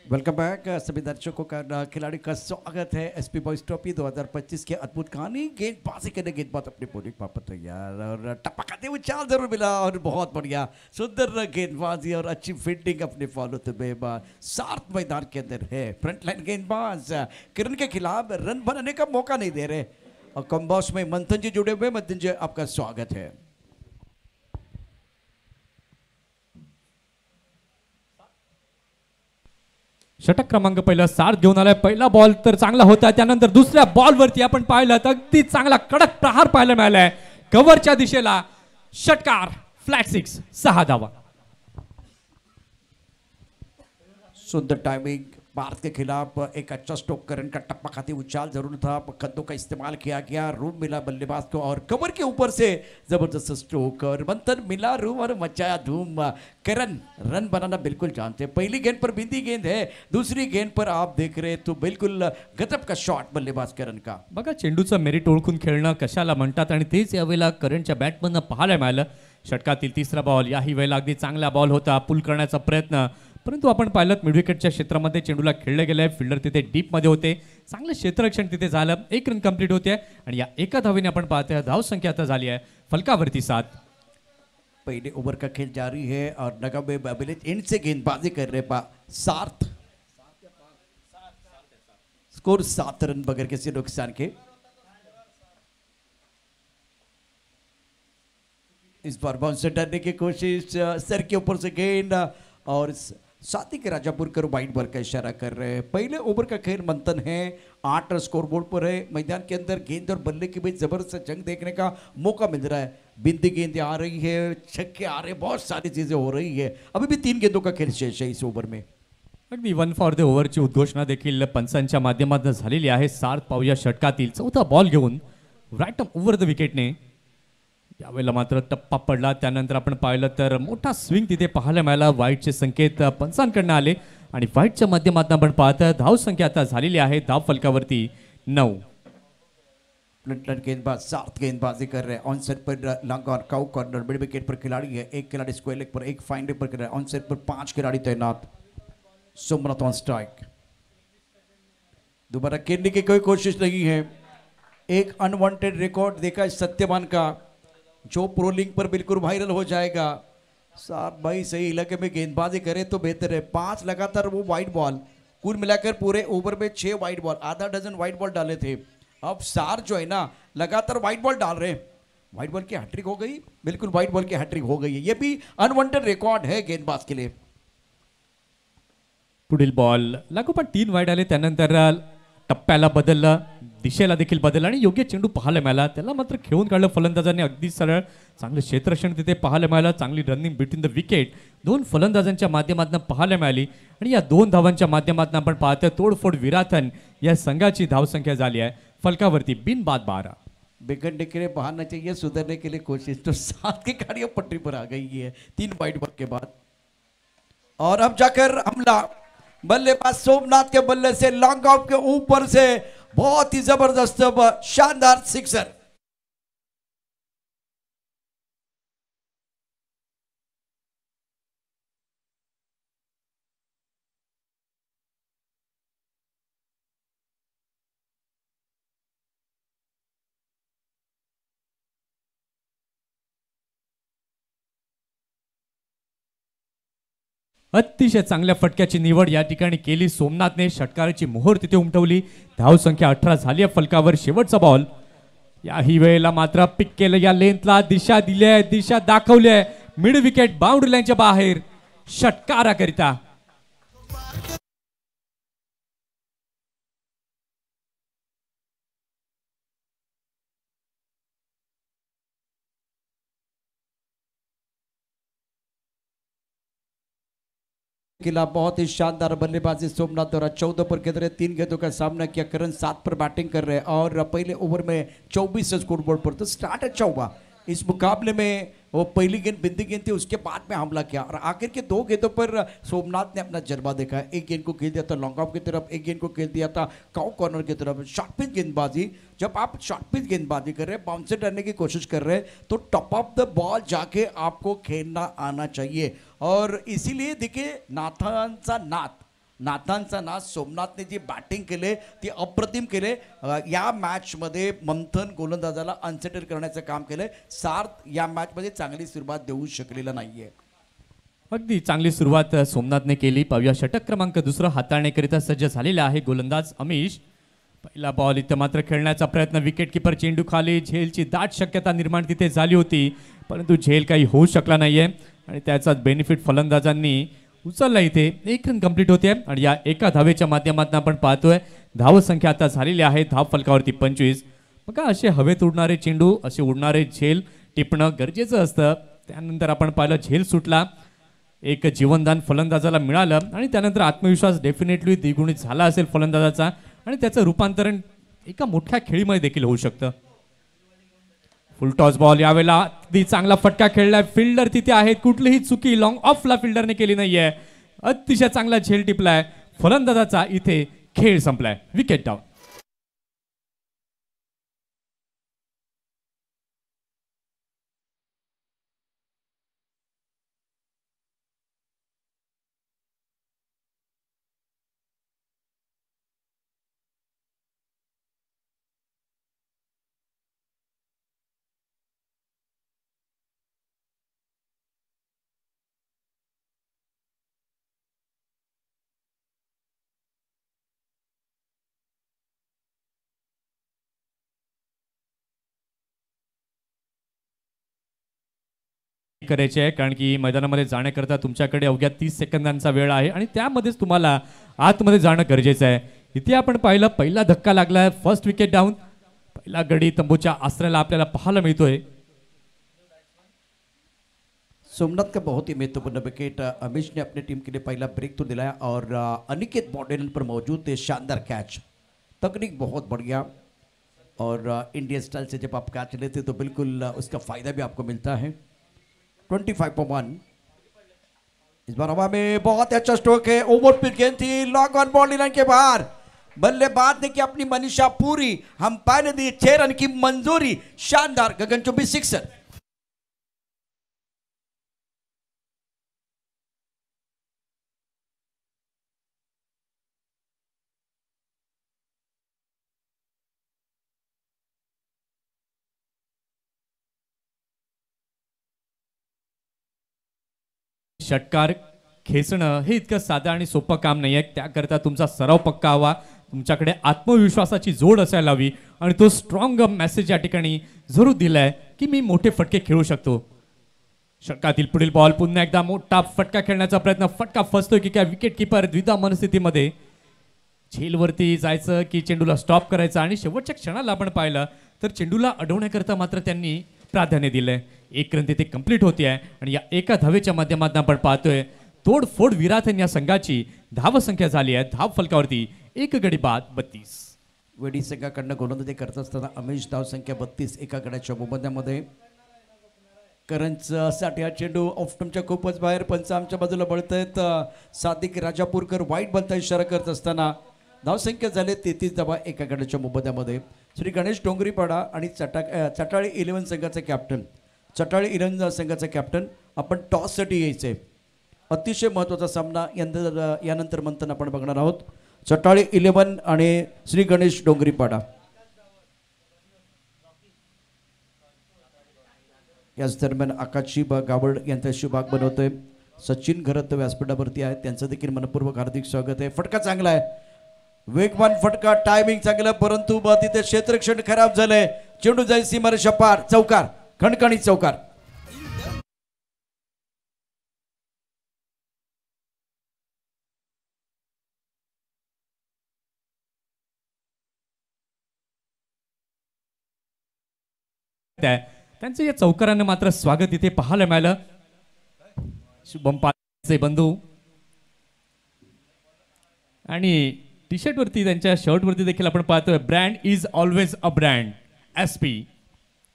Welcome back सभी दर्शकों का खिलाड़ी का स्वागत है एसपी बॉयज ट्रॉफी 2025 के अद्भुत कहानी गेंदबाजी करने गेंदबाज अपनी बॉलिंग वापस तैयार और टपकाते हुए चाल जरूर मिला और बहुत बढ़िया सुंदर गेंदबाजी और अच्छी फील्डिंग अपने फॉलो तो सार्थ मैदान के अंदर है। फ्रंट लाइन गेंदबाज किरण के खिलाफ रन बनाने का मौका नहीं दे रहे और कम बॉक्स में मंथन जी जुड़े हुए। मंथन जी आपका स्वागत है। षटक क्रमांक पहिला सार्थ घेऊन आलाय। पहिला बॉल तर चांगला होता, त्यानंतर दुसऱ्या बॉलवरती आपण पाहिलं तर अगदी चांगला कडक प्रहार पाहायला मिळालाय कव्हरच्या दिशेला। षटकार फ्लॅट 6 6 धावा। सुंदर टाइमिंग भारत के खिलाफ एक अच्छा स्ट्रोक करने का टप्पा खाती उछाल जरूर था, कंधों का इस्तेमाल किया गया, रूम मिला बल्लेबाज को और कवर के ऊपर से जबरदस्त स्ट्रोक और मंथन मिला रूम और मचाया धूम। करण रन बनाना बिल्कुल जानते हैं। पहली गेंद पर बिंदी गेंद है, दूसरी गेंद पर आप देख रहे तो बिल्कुल गजब का शॉट बल्लेबाज करण का। बघा चेंडूचं मेरिट ओळखून खेळणं कशाला म्हणतात आणि तेच यावेळेला करणच्या बॅटमधनं पाहायला मिळालं। षटकातील तिसरा बॉल याही वेळेला अगदी चांगला बॉल होता, पुल करण्याचा प्रयत्न, परंतु आपण पाहिलं मिड विकेटच्या क्षेत्रामध्ये चेंडूला खेळले गेले, फिल्डर तिथे डीप मध्ये होते, चांगलं क्षेत्ररक्षण तिथे झालं, एक रन कंप्लीट होते आणि या एका धावेने आपण पाहतोय धाव संख्या आता झाली आहे फलकावरती 7। पहले ओवर का खेल जारी है और नगमे अभिलेख एंड से गेंदबाजी कर रहे सार्थ, स्कोर 7 रन बगैर किसी नुकसान के। इस बार बाउंसर डरने की कोशिश, सर के ऊपर से गेंद और साथी के राजापुर कर वाइड बॉल का इशारा कर रहे हैं। पहले ओवर का खेल मंथन है, 8 स्कोर बोर्ड पर है। मैदान के अंदर गेंद और बल्ले के बीच जबरदस्त जंग देखने का मौका मिल रहा है। बिंदी गेंदें आ रही है, छक्के आ रहे, बहुत सारी चीजें हो रही है। अभी भी 3 गेंदों का खेल शेष है इस ओवर में। अगदी 1 फॉर द ओव्हरची उद्घोषणा देखील पंचांच्या माध्यमातून झालेली आहे। सार्थ पाहूया षटकातील चौथा बॉल घेऊन राईट ओव्हर द विकेटने। यावेळेला मात्र टप्पा पडला, त्यानंतर आपण पाहिलं तर मोठा स्विंग तिथे पाहायला मिळाला। वाईटचे संकेत पंचांकडून आले आणि वाईटच्या माध्यमातून आपण पाहतोय धाव संख्या आता झालेली आहे धाव फलकावरती 9। फ्रंट गेंदबाज सार्थ गेंदबाजी कर रहे हैं। ऑन साइड पर लॉन्ग और काउ कॉर्नर मिड विकेट पर खिलाड़ी है, एक खिलाड़ी स्क्वायर लेग पर, एक फाइन लेग पर, ऑन साइड पर 5 खिलाड़ी तैनात। सोमनाथ ऑन स्ट्राइक, दोबारा खेलने की कोई कोशिश नहीं है। एक अनवांटेड रिकॉर्ड देखा है सत्यवान का, जो प्रो लिंक पर बिल्कुल वायरल हो जाएगा। साहब भाई सही इलाके में गेंदबाजी करे तो बेहतर है। 5 लगातार वो वाइड बॉल, कुल मिलाकर पूरे ओवर में 6 वाइड बॉल, आधा डजन वाइड बॉल डाले थे। अब सार जो है ना लगातार वाइड बॉल डाल रहे हैं। वाइड बॉल की हैट्रिक हो गई, बिल्कुल वाइड बॉल की हैट्रिक हो गई है। ये भी अनवांटेड रिकॉर्ड है गेंदबाज के लिए। पुढील बॉल लागोपाठ 3 वाईड आले, त्यानंतर टप्प्याला बदललं, दिशेला देखील बदलला आणि योग्य चेंडू पाहायला मिळाला। त्याला मात्र खेळून काढलं फलंदाजांनी अगदी सरळ, चांगलं क्षेत्ररक्षण तिथे पाहायला मिळालं, चांगली रनिंग बिटवीन द विकेट 2 फलंदाजांच्या माध्यमातून पाहायला मिळाली आणि या 2 धावांच्या माध्यमातून आपण पाहतोय तोडफोड विराथन या संघाची धावसंख्या झाली आहे फलकावरती बिनबाद 12। बिगड़ने के लिए बहाना चाहिए, सुधरने के लिए कोशिश, तो 7 की गाड़ियां पटरी पर आ गई है 3 वाइड बॉल के बाद। और अब जाकर हमला, बल्लेबाज सोमनाथ के बल्ले से लॉन्ग आउट के ऊपर से बहुत ही जबरदस्त शानदार सिक्सर। अतिशय चांगल्या फटक्याची निवड या ठिकाणी केली सोमनाथने। षटकाराची मोहर तिथे उमटवली, धाव संख्या 18 झाली आहे फलकावर। शेवटचा बॉल याही वेळेला मात्र पिक केलं, या लेंथला दिशा दिली आहे, दिशा दाखवली आहे, मिड विकेट बाउंड्री लाईनच्या बाहेर षटकाराकरिता। खिलाफ बहुत ही शानदार बल्लेबाजी सोमनाथ द्वारा 14 पर खेल 3 गेंदों का सामना किया। करण 7 पर बैटिंग कर रहे हैं और पहले ओवर में 24 स्कोर बोर्ड पर, तो स्टार्ट अच्छा हुआ। इस मुकाबले में वो पहली गेंद बिंदी गेंद थी, उसके बाद में हमला किया और आखिर के 2 गेंदों पर सोमनाथ ने अपना जज्बा देखा। एक गेंद को खेल दिया था लॉन्ग ऑफ की तरफ, एक गेंद को खेल दिया था काउ कॉर्नर की तरफ। शॉर्ट पिच गेंदबाजी, जब आप शॉर्ट पिच गेंदबाजी कर रहे हैं, बाउंसर करने की कोशिश कर रहे हैं, तो टॉप ऑफ द बॉल जाके आपको खेलना आना चाहिए। और इसीलिए देखिए नाथांचा नाथ सोमनाथने जी बॅटिंग केले ती अप्रतिम केले। या मॅचमध्ये मंथन गोलंदाजाला अनसेटल करण्याचं काम केलंय। सार्थ या मॅचमध्ये चांगली सुरुवात देऊ शकलेला नाहीये। अगदी चांगली सुरुवात सोमनाथने केली। पाहूया षटक क्रमांक 2 हाताळण्याकरिता सज्ज झालेला आहे गोलंदाज अमिश। पहिला बॉल इथं मात्र खेळण्याचा प्रयत्न, विकेट किपर चेंडू खाली, झेलची दाट शक्यता निर्माण तिथे झाली होती, परंतु झेल काही होऊ शकला नाहीये आणि त्याचाच बेनिफिट फलंदाजांनी उचलला। इथे 1 रन कंप्लीट होते आणि या एका धावेच्या माध्यमातून आपण पाहतोय धाव संख्या आता झालेली आहे धाव फलकावरती 25। बघा असे हवेत उडणारे चेंडू, असे उडणारे झेल टिपणं गरजेचं असतं। त्यानंतर आपण पाहिलं झेल सुटला, एक जीवनदान फलंदाजाला मिळालं आणि त्यानंतर आत्मविश्वास डेफिनेटली द्विगुणित झाला असेल फलंदाजाचा आणि त्याचं रूपांतरण एका मोठ्या खेळीमध्ये देखील होऊ शकतं। फुल टॉस बॉल, यावेळेला अगदी चांगला फटका खेळलाय, फिल्डर तिथे आहेत, कुठलीही चुकी लॉंग ऑफला फिल्डरने केली नाहीये, अतिशय चांगला झेल टिपलाय फलंदाजाचा, इथे खेळ संपलाय, विकेट डाऊन। करायचे आहे कारण की मैदानामध्ये जाण्याकरता तुमच्याकडे अवघ्या 30 सेकंदांचा वेळ आहे आणि त्यामध्येच तुम्हाला आतमध्ये जाणं गरजेचं आहे। इथे आपण पाहिलं पहिला धक्का लागलाय, फर्स्ट विकेट डाऊन, पहिला गडी तंबूच्या आश्रयाला आपल्याला पाहायला मिळतोय। सोमनाथ का बहुत ही महत्वपूर्ण विकेट अमिश ने अपनी टीम के लिए पहला ब्रेक तो दिलाया और अनिकेत बॉर्डर पर मौजूद थे, शानदार कैच, तकनीक बहुत बढ़िया और इंडियन स्टाइल से जब आप कैच लेते तो बिल्कुल उसका फायदा भी आपको मिलता है। 25.1 इस बार हवा में बहुत अच्छा स्ट्रोक है, ओवर पिच गेंद थी, लॉन्ग ऑन बाउंड्री लाइन के बाहर, बल्लेबाज ने की अपनी मनीषा पूरी, अंपायर ने दी 6 रन की मंजूरी, शानदार गगनचुंबी सिक्सर। षटकार खेचणं हे इतकं साधं आणि सोपं काम नाही आहे, त्याकरता तुमचा सराव पक्का हवा, तुमच्याकडे आत्मविश्वासाची जोड असायला हवी आणि तो स्ट्रॉंग मेसेज या ठिकाणी जरूर दिलाय की मी मोठे फटके खेळू शकतो। षटकातील पुढील बॉल, पुन्हा एकदा मोठा फटका खेळण्याचा प्रयत्न, फटका फसतोय की काय, विकेट किपर द्विधा मनस्थितीमध्ये, झेलवरती जायचं की चेंडूला स्टॉप करायचा आणि शेवटच्या क्षणाला आपण पाहिलं तर चेंडूला अडवण्याकरता मात्र त्यांनी प्राधान्य दिलंय। 1 रन तिथे कंप्लीट होती आहे आणि या एका धावेच्या माध्यमातून आपण पाहतोय तोडफोड विराथन या संघाची धाव संख्या झाली आहे धाव फलकावरती 1 गडी बाद 32। वेडी संघाकडनं गोलंदाजी करत असताना अमिश धाव संख्या 32 एका गड्याच्या मोबदल्यामध्ये। करंजसाठी हा चेंडू ऑफस्टंपच्या खूपच बाहेर, पंच आमच्या बाजूला बळतायत, सादिक राजापूरकर वाईट बलता इशारा करत असताना धाव संख्या झाले 33 धावा एका गड्याच्या मोबदल्यामध्ये। श्री गणेश डोंगरीपाडा आणि चटाळी 11 संघाचा कॅप्टन, चटाळी 11 संघाचा कॅप्टन, आपण टॉससाठी यायचे, अतिशय महत्त्वाचा सामना यानंतर मंथन आपण बघणार आहोत। चटाळी 11 आणि श्री गणेश डोंगरीपाडा, याच दरम्यान आकाशी गावड यांचा शुभाग बनवतोय, सचिन घरत व्यासपीठावरती आहे, त्यांचं देखील मनपूर्वक हार्दिक स्वागत आहे। फटका चांगला आहे, वेगवान फटका, टायमिंग चांगलं, परंतु तिथे क्षेत्ररक्षण खराब झालंय, चेंडू जाईल सीमारेषा पार, चौकार, खणखणीत चौकार। त्यांचं या चौकारानं मात्र स्वागत इथे पाहायला मिळालं। शुभम पालचे बंधू आणि टी शर्ट वरती, त्यांच्या शर्ट वरती देखील आपण पाहतोय brand is always a brand, SP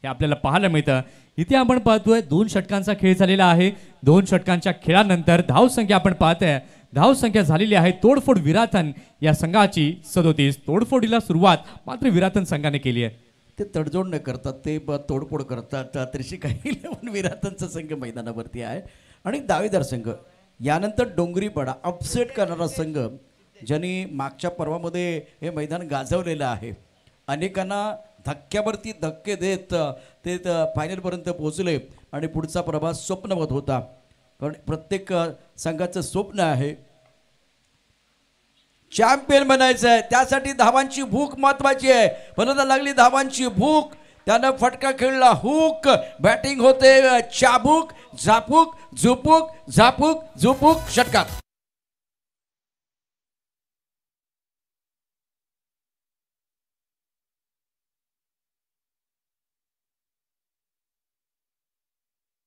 हे आपल्याला पाहायला मिळतं. इथे आपण पाहतोय 2 षटकांचा खेळ झालेला आहे. 2 षटकांच्या खेळानंतर धावसंख्या आपण पाहतोय, धावसंख्या झालेली आहे तोडफोड विराथन या संघाची 37. तोडफोडीला सुरुवात मात्र विराथन संघाने केली आहे. ते तडजोड न करतात, ते तोडफोड करतात. तशी काही विराथनचा संघ मैदानावरती आहे आणि दावेदार संघ. यानंतर डोंगरीपाडा अपसेट करणारा संघ, ज्यांनी मागच्या पर्वामध्ये हे मैदान गाजवलेलं आहे. अनेकांना धक्क्यावरती धक्के देत ते फायनलपर्यंत पोहोचले आणि पुढचा प्रवास स्वप्नवत होता. कारण प्रत्येक संघाचं स्वप्न आहे चॅम्पियन बनायचं आहे. त्यासाठी धावांची भूक महत्वाची आहे. फलंदाज लागली धावांची भूक, त्यानं फटका खेळला हुक. बॅटिंग होते चाबूक झापूक झुपूक झापूक झुपूक षटकार.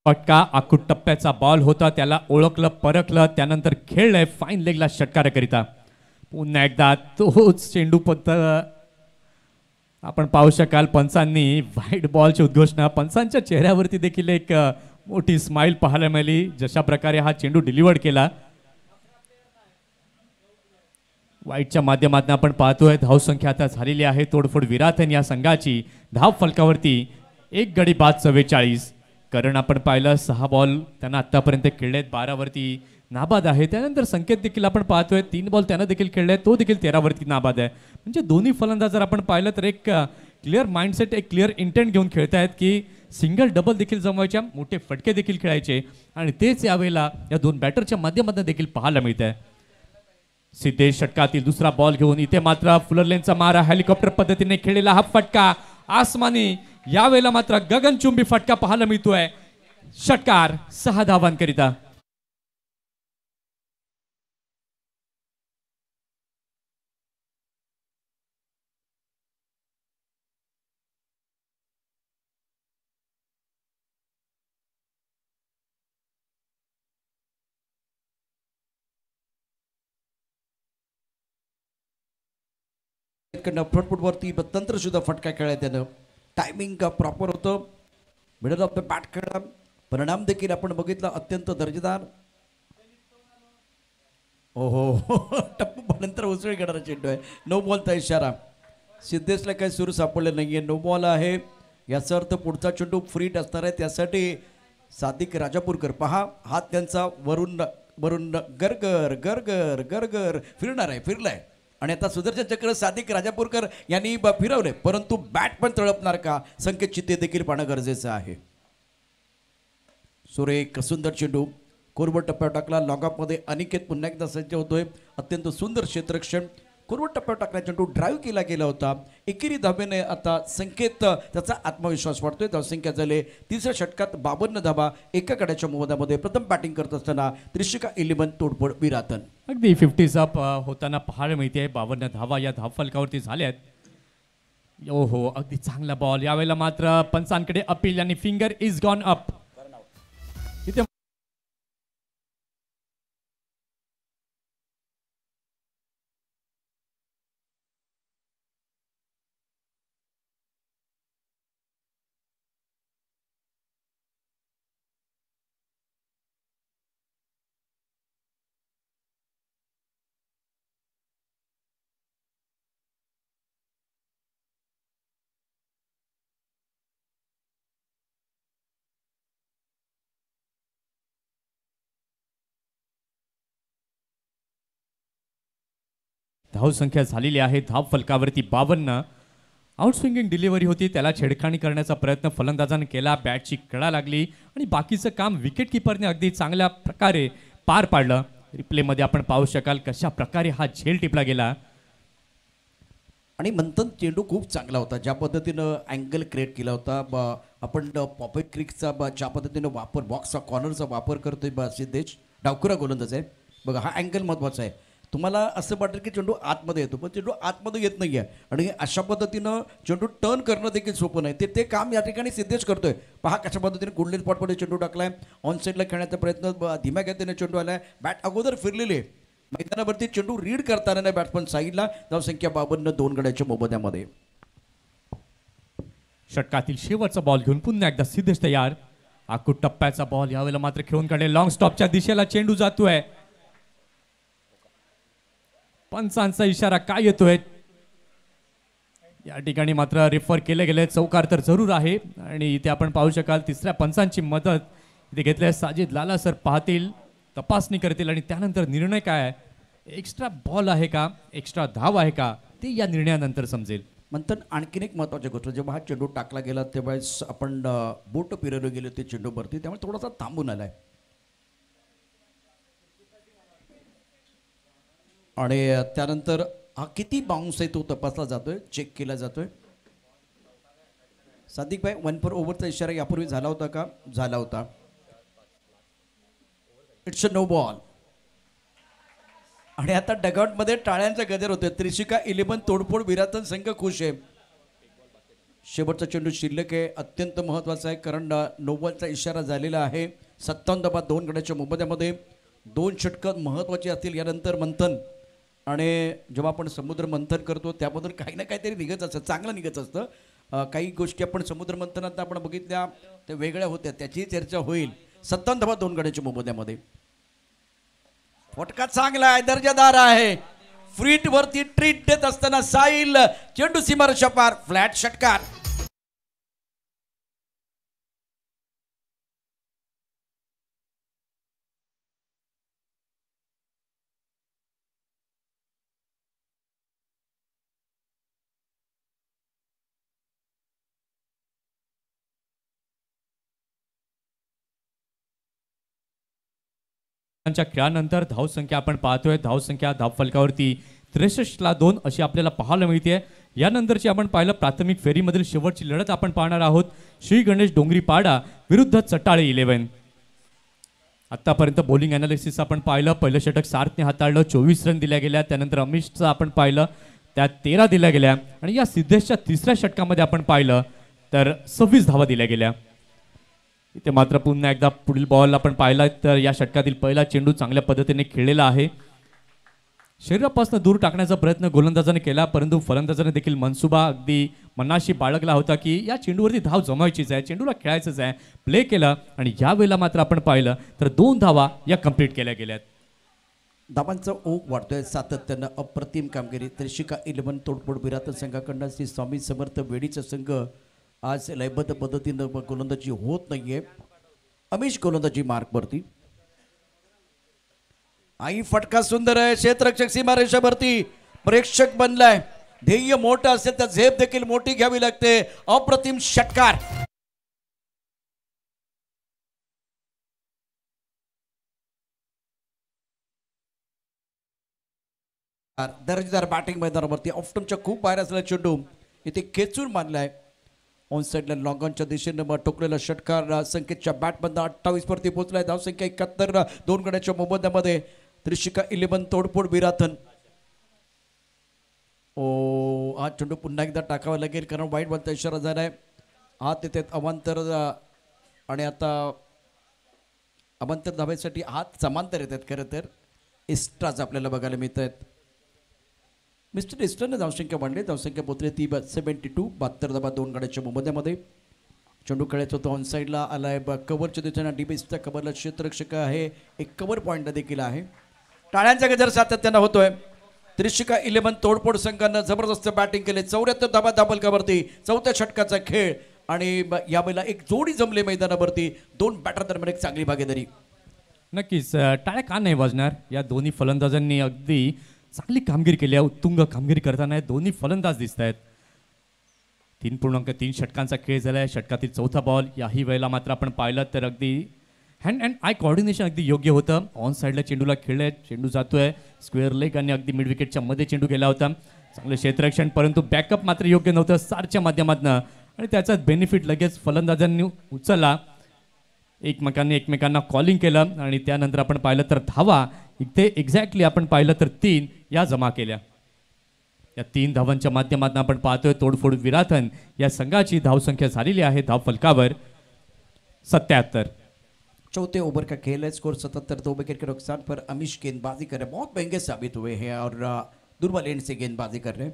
फटका आखूट टप्प्याचा बॉल होता, त्याला ओळखलं परखलं त्यानंतर खेळलंय फाईन लेगला षटकाराकरिता. पुन्हा एकदा तोच चेंडू पत्त आपण पाहू शकाल. पंचांनी व्हाईट बॉलची उद्घोषणा, पंचांच्या चेहऱ्यावरती देखील एक मोठी स्माइल पाहायला मिळाली जशा प्रकारे हा चेंडू डिलिव्हर्ड केला. वाईटच्या माध्यमातून आपण पाहतोय धावसंख्या आता झालेली आहे तोडफोड विराथन या संघाची. धाव फलकावरती 1 गडी बाद 44. कारण आपण पाहिलं 6 बॉल त्यांना आतापर्यंत खेळलेत, 12 वरती नाबाद आहे. त्यानंतर संकेत देखील आपण पाहतोय 3 बॉल त्यानं देखील खेळले, तो देखील 13 वरती नाबाद आहे. म्हणजे दोन्ही फलंदाज जर आपण पाहिलं तर एक क्लिअर माइंडसेट, एक क्लिअर इंटेंट घेऊन खेळतायत की सिंगल डबल देखील जमवायच्या, मोठे फटके देखील खेळायचे आणि तेच यावेळेला या 2 बॅटरच्या माध्यमातून देखील पाहायला मिळत आहे. सिद्धेश षटकातील दुसरा बॉल घेऊन इथे मात्र फुलरलेनचा मारा, हेलिकॉप्टर पद्धतीने खेळलेला हा फटका आसमानी, यावेळेला मात्र गगनचुंबी फटका पाहायला मिळतोय. षटकार 6 धावांकरिता. फ्रंट फुटवरती तंत्र सुद्धा फटका खेळाय, त्यानं टायमिंग प्रॉपर होतं. मिडल ऑफ द बॅट खेळला, परिणाम देखील आपण बघितला अत्यंत दर्जेदार. ओहो टप्पू नंतर उसळी घेणारा चेंडू आहे. नो बॉलचा इशारा. सिद्धेशला काही सूर सापडले नाहीये, नो बॉल आहे. याचा अर्थ पुढचा चेंडू फ्रीट असणार आहे. त्यासाठी सादिक राजापूरकर पहा, हात त्यांचा वरून वरून गरगर गरगर गरगर फिरणार आहे, फिरलाय आणि आता सुदर्शन चक्र सादिक राजापूरकर यांनी फिरवले, परंतु बॅट पण तळपणार का संकेत चित्ते देखील पाहणं गरजेचं आहे. सुरेख सुंदर चेंडू कोरबट टप्प्यावर टाकला. लॉगऑफमध्ये अनिकेत पुन्हा एकदा सज्ज होतोय. अत्यंत सुंदर क्षेत्ररक्षण. कोरबट टप्प्यावर टाकला चेंडू ड्राईव्ह केला गेला होता. एकेरी धाब्याने आता संकेत त्याचा आत्मविश्वास वाढतोय. धावसंख्या झाले तिसऱ्या षटकात 52 धाबा एका गड्याच्या मोबदल्यामध्ये. प्रथम बॅटिंग करत असताना त्रिशिका 11 तोडफोड विराथन. अगदी 50s अप होताना पाहायला मिळते. 52 धावा या धावफलकावरती झाल्यात. हो अगदी चांगला बॉल. यावेळेला मात्र पंचांकडे अपील आणि फिंगर इज गॉन अप. इथे धावसंख्या झालेली आहे धाव फलकावरती 52. आउटस्विंगिंग डिलिव्हरी होती, त्याला छेडखाणी करण्याचा प्रयत्न फलंदाजाने केला. बॅटची कडा लागली आणि बाकीचं काम विकेट किपरने अगदी चांगल्या प्रकारे पार पाडलं. रिप्लेमध्ये आपण पाहू शकाल कशा प्रकारे हा झेल टिपला गेला. आणि मंथन चेंडू खूप चांगला होता. ज्या पद्धतीनं अँगल क्रिएट केला होता. आपण पॉकेट क्रिकचा ज्या पद्धतीनं वापर, बॉक्सचा कॉर्नरचा वापर करतोय सिद्धेश, डावखुरा गोलंदाज आहे बघा. हा अँगल महत्त्वाचा आहे. तुम्हाला असं वाटेल की चेंडू आतमध्ये येतो, पण चेंडू आतमध्ये येत नाही आहे. आणि अशा पद्धतीनं चेंडू टर्न करणं देखील सोपं नाही. ते काम या ठिकाणी सिद्धेश करतोय. पहा कशा पद्धतीने गुडलेन स्पॉटमध्ये चेंडू टाकलाय. ऑन साईडला खेळण्याचा प्रयत्न, धीम्या गतीने चेंडू आलाय. बॅट अगोदर फिरलेली आहे. मैदानावरती चेंडू रीड करताना नाही बॅट्समन साईडला. धावसंख्या 52 2 गड्याच्या मोबदल्यामध्ये. षटकातील शेवटचा बॉल घेऊन पुन्हा एकदा सिद्धेश तयार. आकुट टप्प्याचा बॉल यावेळेला मात्र खेळून काढले. लॉंग स्टॉपच्या दिशेला चेंडू जातोय. पंचांचा इशारा काय येतोय या ठिकाणी मात्र रेफर केले गेले. चौकार तर जरूर आहे आणि इथे आपण पाहू शकाल तिसऱ्या पंचांची मदत इथे घेतली. साजिद लाला सर पाहतील, तपासणी करतील आणि त्यानंतर निर्णय काय आहे. एक्स्ट्रा बॉल आहे का, एक्स्ट्रा धाव आहे का, ते या निर्णयानंतर समजेल. मंथन आणखीन एक महत्त्वाची गोष्ट, जेव्हा हा चेंडू टाकला गेला तेव्हा आपण बोट फिरवलं गेलो ते चेंडूवरती, त्यामुळे थोडासा थांबून आलाय आणि त्यानंतर हा किती बाउन्स आहे तो तपासला जातोय, चेक केला जातोय. सादिक भाई 1 for ओव्हरचा इशारा यापूर्वी झाला होता का? झाला होता. It's a no ball. आणि आता डगआउटमध्ये टाळ्यांचा गजर होतोय. त्रिशिका 11 तोडफोड विराटन संघ खुश आहे. शेवटचा चेंडू शिल्लक आहे, अत्यंत महत्त्वाचा आहे कारण 9 बॉलचा इशारा झालेला आहे. 57-2 गड्याच्या मोबदल्यामध्ये 2 षटकं महत्त्वाची असतील. यानंतर मंथन, आणि जेव्हा आपण समुद्र मंथन करतो त्यामधून काही ना काहीतरी निघत असतं, चांगलं निघत असतं. काही गोष्टी आपण समुद्र मंथनात आपण बघितल्या त्या वेगळ्या होत्या, त्याचीही चर्चा होईल. 57-2 गड्याच्या मोबदल्यामध्ये फटका चांगला आहे, दर्जादार आहे. फ्रीट वरती ट्रीट देत असताना साईल चेंडू सीमारेषा पार, फ्लॅट षटकार. खेळानंतर धावसंख्या आपण पाहतोय. धावसंख्या धावफलकावरती 63ला 2 अशी आपल्याला पाहायला मिळते. यानंतरची आपण पाहिलं प्राथमिक फेरीमधील शेवटची लढत आपण पाहणार आहोत. श्री गणेश डोंगरीपाडा विरुद्ध चटाळे 11. आतापर्यंत बॉलिंग अनालिसिस आपण पाहिलं. पहिलं षटक सार्थने हाताळलं, 24 रन दिल्या गेल्या. त्यानंतर अमिशचं आपण पाहिलं, त्यात 13 दिल्या गेल्या. आणि या सिद्धेशच्या तिसऱ्या षटकामध्ये आपण पाहिलं तर 26 धावा दिल्या गेल्या. इथे मात्र पुन्हा एकदा पुढील बॉल आपण पाहिला तर या षटकातील पहिला चेंडू चांगल्या पद्धतीने खेळलेला आहे. शरीरापासून दूर टाकण्याचा प्रयत्न गोलंदाजाने केला, परंतु फलंदाजाने देखील मनसुबा अगदी मनाशी बाळगला होता की या चेंडूवरती धाव जमायचीच आहे, चेंडूला खेळायचंच आहे. प्ले केला आणि यावेळेला मात्र आपण पाहिलं तर 2 धावा या कंप्लीट केल्या गेल्यात. धावांचा ओघ वाढतोय सातत्यानं, अप्रतिम कामगिरी. त्रिशिका 11 तोडफोड विराट संघाकडनं श्री स्वामी समर्थ वेडीचा संघ आज लयबद्ध पद्धतीनं गोलंदाजी होत नाहीये. अमिश गोलंदाजी मार्कवरती. आई फटका सुंदर आहे, क्षेत्ररक्षक सीमारेषावरती प्रेक्षक बनलाय. ध्येय मोठं असेल तर झेप देखील मोठी घ्यावी लागते. अप्रतिम षटकार. दर्जेदार बॅटिंग मैदानावरती ऑफ्टमच्या खूप बाहेर असलेला चेंडू इथे खेचून मारलाय. ऑन साईडला लॉंगॉनच्या दिशेनं टोकलेला षटकार संकेतच्या बॅटमधनं 28 वरती पोहोचलाय. धावसंख्या 71, 2 गड्याच्या मोबदल्यामध्ये त्रिशिका 11 तोडफोड विराथन. हा चेंडू पुन्हा एकदा टाकावा लागेल कारण वाईट बॉलचा इशारा झालाय. हात येत आहेत अवांतर आणि आता अवांतर धाब्यासाठी हात समांतर येत आहेत. खरं तर एक्स्ट्राच आपल्याला बघायला मिळत आहेत. मिस्टर इस्टरने धावसंख्या वाढली, धावसंख्या पोहोचली ती 72, 72 गड्याच्या मोबदल्यामध्ये. चेंडू खेळायचा होतो ऑन साईडला आलाय कव्हरच्या दिशेने. डीबीसचा कव्हरला क्षेत्ररक्षक आहे, एक कव्हर पॉईंट देखील आहे. टाळ्यांचा गजर सातत्यानं होतोय. त्रिशिका 11 तोडफोड संघानं जबरदस्त बॅटिंग केले. 74 धाबा दाबलकावरती चौथ्या षटकाचा खेळ आणि यावेळेला एक जोडी जमले मैदानावरती. 2 बॅटर दरम्यान एक चांगली भागीदारी. नक्कीच टाळ्या का नाही वाजणार. या दोन्ही फलंदाजांनी अगदी चांगली कामगिरी केली आहे. उत्तुंग कामगिरी करताना दोन्ही फलंदाज दिसत आहेत. 3.3 षटकांचा खेळ झाला आहे. षटकातील चौथा बॉल. याही वेळेला मात्र आपण पाहिलं तर अगदी हँड अँड आय कॉर्डिनेशन अगदी योग्य होतं. ऑन साईडला चेंडूला खेळले, चेंडू जातोय स्क्वेअर लेग आणि अगदी मिड विकेटच्या मध्ये चेंडू गेला होता. चांगलं क्षेत्ररक्षण, परंतु बॅकअप मात्र योग्य नव्हतं सारच्या माध्यमातून आणि त्याचा बेनिफिट लगेच फलंदाजांनी उचलला. एकमेकांना कॉलिंग केलं आणि त्यानंतर आपण पाहिलं तर धावा इथे एक्झॅक्टली आपण पाहिलं तर 3 या जमा केल्या. या 3 धावांच्या माध्यमातून आपण पाहतोय तोडफोड विराथन या संघाची धावसंख्या झालेली आहे धाव फलकावर 77. चौथे ओवर का खेल है. स्कोर 77, 2 विकेट के नुकसान पर अमिश गेंदबाजी कर रहे, बहुत महंगे साबित हुए हैं और दुर्बल एंड से गेंदबाजी कर रहे हैं.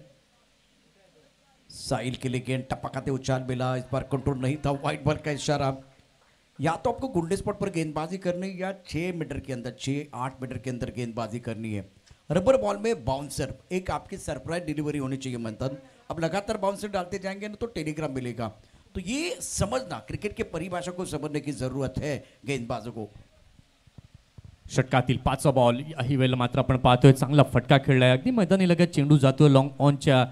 साहिल के लिए गेंद टपकाते उछाल मिला, इस बार कंट्रोल नहीं था, वाइट बॉल का इशारा। या तो आपको गोल्डन स्पॉट पर गेंदबाजी करनी है या 6 मीटर के अंदर 6-8 मीटर के अंदर गेंदबाजी करनी है। रबर बॉल में बाउंसर एक आपकी सरप्राइज डिलीवरी होनी चाहिए मंथन। अब लगातार बाउंसर डालते जाएंगे ना तो टेलीग्राम मिलेगा। तो ये समझना, क्रिकेट के परिभाषा को समझने की जरूरत है गेंदबाजों को। षटकातील 5वा बॉल याही वेळेला मात्र आपण पाहतोय चांगला फटका खेळलाय, अगदी मैदानी लगत चेंडू जातोय लॉंग ऑनच्या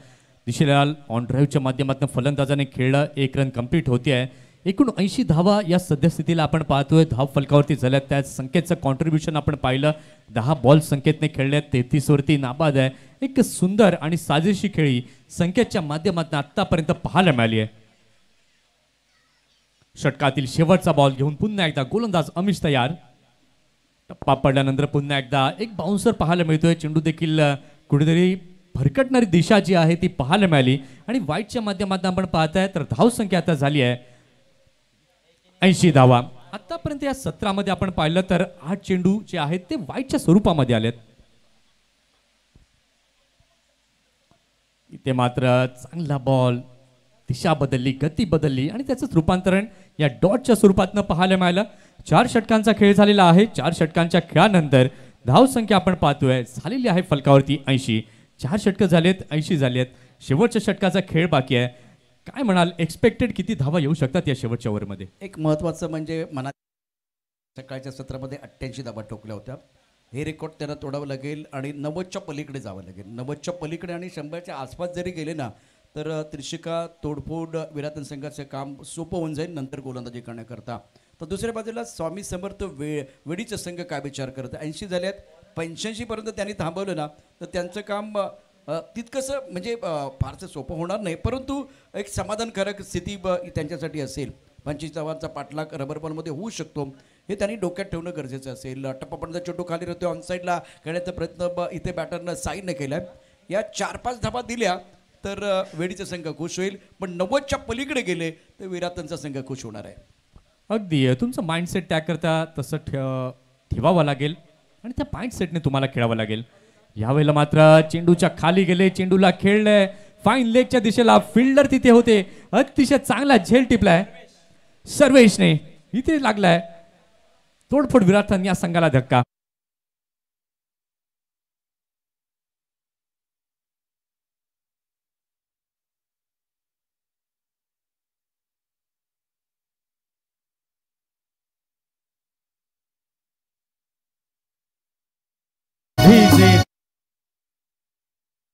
दिशेला, ऑन ड्राईव्हच्या माध्यमातून फलंदाजाने खेळलं, 1 रन कंप्लीट होते आहे। एकूण 80 धावा या सद्यस्थितीला आपण पाहतोय, धाव फलकावरती झाल्यात, त्यात संकेतचं कॉन्ट्रीब्युशन आपण पाहिलं, 10 बॉल संकेतने खेळल्यात, 33 वरती नाबाद आहे। एक सुंदर आणि साजेशी खेळी संकेतच्या माध्यमातून आतापर्यंत पाहायला मिळाली आहे। षटकातील शेवटचा बॉल घेऊन पुन्हा एकदा गोलंदाज अमिश तयार, टप्पा पडल्यानंतर पुन्हा एकदा एक बाउन्सर पाहायला मिळतोय, चेंडू देखील कुठेतरी भरकटणारी दिशा जी आहे ती पाहायला मिळाली आणि वाईटच्या माध्यमातून आपण पाहताय तर धाव संख्या आता झाली आहे 80 धावा। आतापर्यंत या सत्रामध्ये आपण पाहिलं तर 8 चेंडू जे आहेत ते वाईटच्या स्वरूपामध्ये आलेत। इथे मात्र चांगला बॉल, दिशा बदलली, गती बदलली आणि त्याचं रूपांतरण या डॉटच्या स्वरूपातनं पाहायला मिळालं। 4 षटकांचा खेळ झालेला आहे। 4 षटकांच्या खेळानंतर धाव संख्या आपण पाहतोय झालेली आहे फलकावरती 80। 4 षटकं झालेत, 80 झालेत, शेवटच्या षटकाचा खेळ बाकी आहे। काय म्हणाल, एक्सपेक्टेड किती धावा येऊ शकतात या शेवटच्या ओव्हरमध्ये? एक महत्त्वाचं म्हणजे मनात सकाळच्या सत्रामध्ये 88 धावा ठोकल्या होत्या। हे रेकॉर्ड त्यांना तोडावं लागेल आणि 90च्या पलीकडे जावं लागेल। 90च्या पलीकडे आणि 100च्या आसपास जरी गेले ना तर त्रिशिका तोडफोड विराटन संघाचं काम सोपं होऊन जाईल नंतर गोलंदाजी करण्याकरता। तर दुसऱ्या बाजूला स्वामी समर्थ वेडीचा संघ काय विचार करत, 80 झाल्यात, 85 पर्यंत त्यांनी थांबवलं ना तर त्यांचं काम तितकंसं म्हणजे फारसं सोपं होणार नाही, परंतु एक समाधानकारक स्थिती त्यांच्यासाठी असेल। 25 धावांचा पाठलाग रबर बॉलमध्ये होऊ शकतो हे त्यांनी डोक्यात ठेवणं गरजेचं असेल। टप्पापर्यंत चेंडू खाली राहतो, ऑनसाईडला खेळण्याचा प्रयत्न इथे बॅटरनं साईडने केला। या 4-5 धावा दिल्या तर वेडीचा संघ खुश होईल, पण 90च्या पलीकडे गेले तर विराटनचा संघ खुश होणार आहे। अगदी तुमचं माइंडसेट त्याकरता तसं ठेवावं लागेल आणि त्या माइंडसेटने तुम्हाला खेळावं लागेल। यावेळेला मात्र चेंडूच्या खाली गेले, चेंडूला खेळलंय, फाईन लेगच्या दिशेला फिल्डर तिथे होते, अतिशय चांगला झेल टिपलाय सर्वेशने, इथे लागलाय तोडफोड विराटन या संघाला धक्का।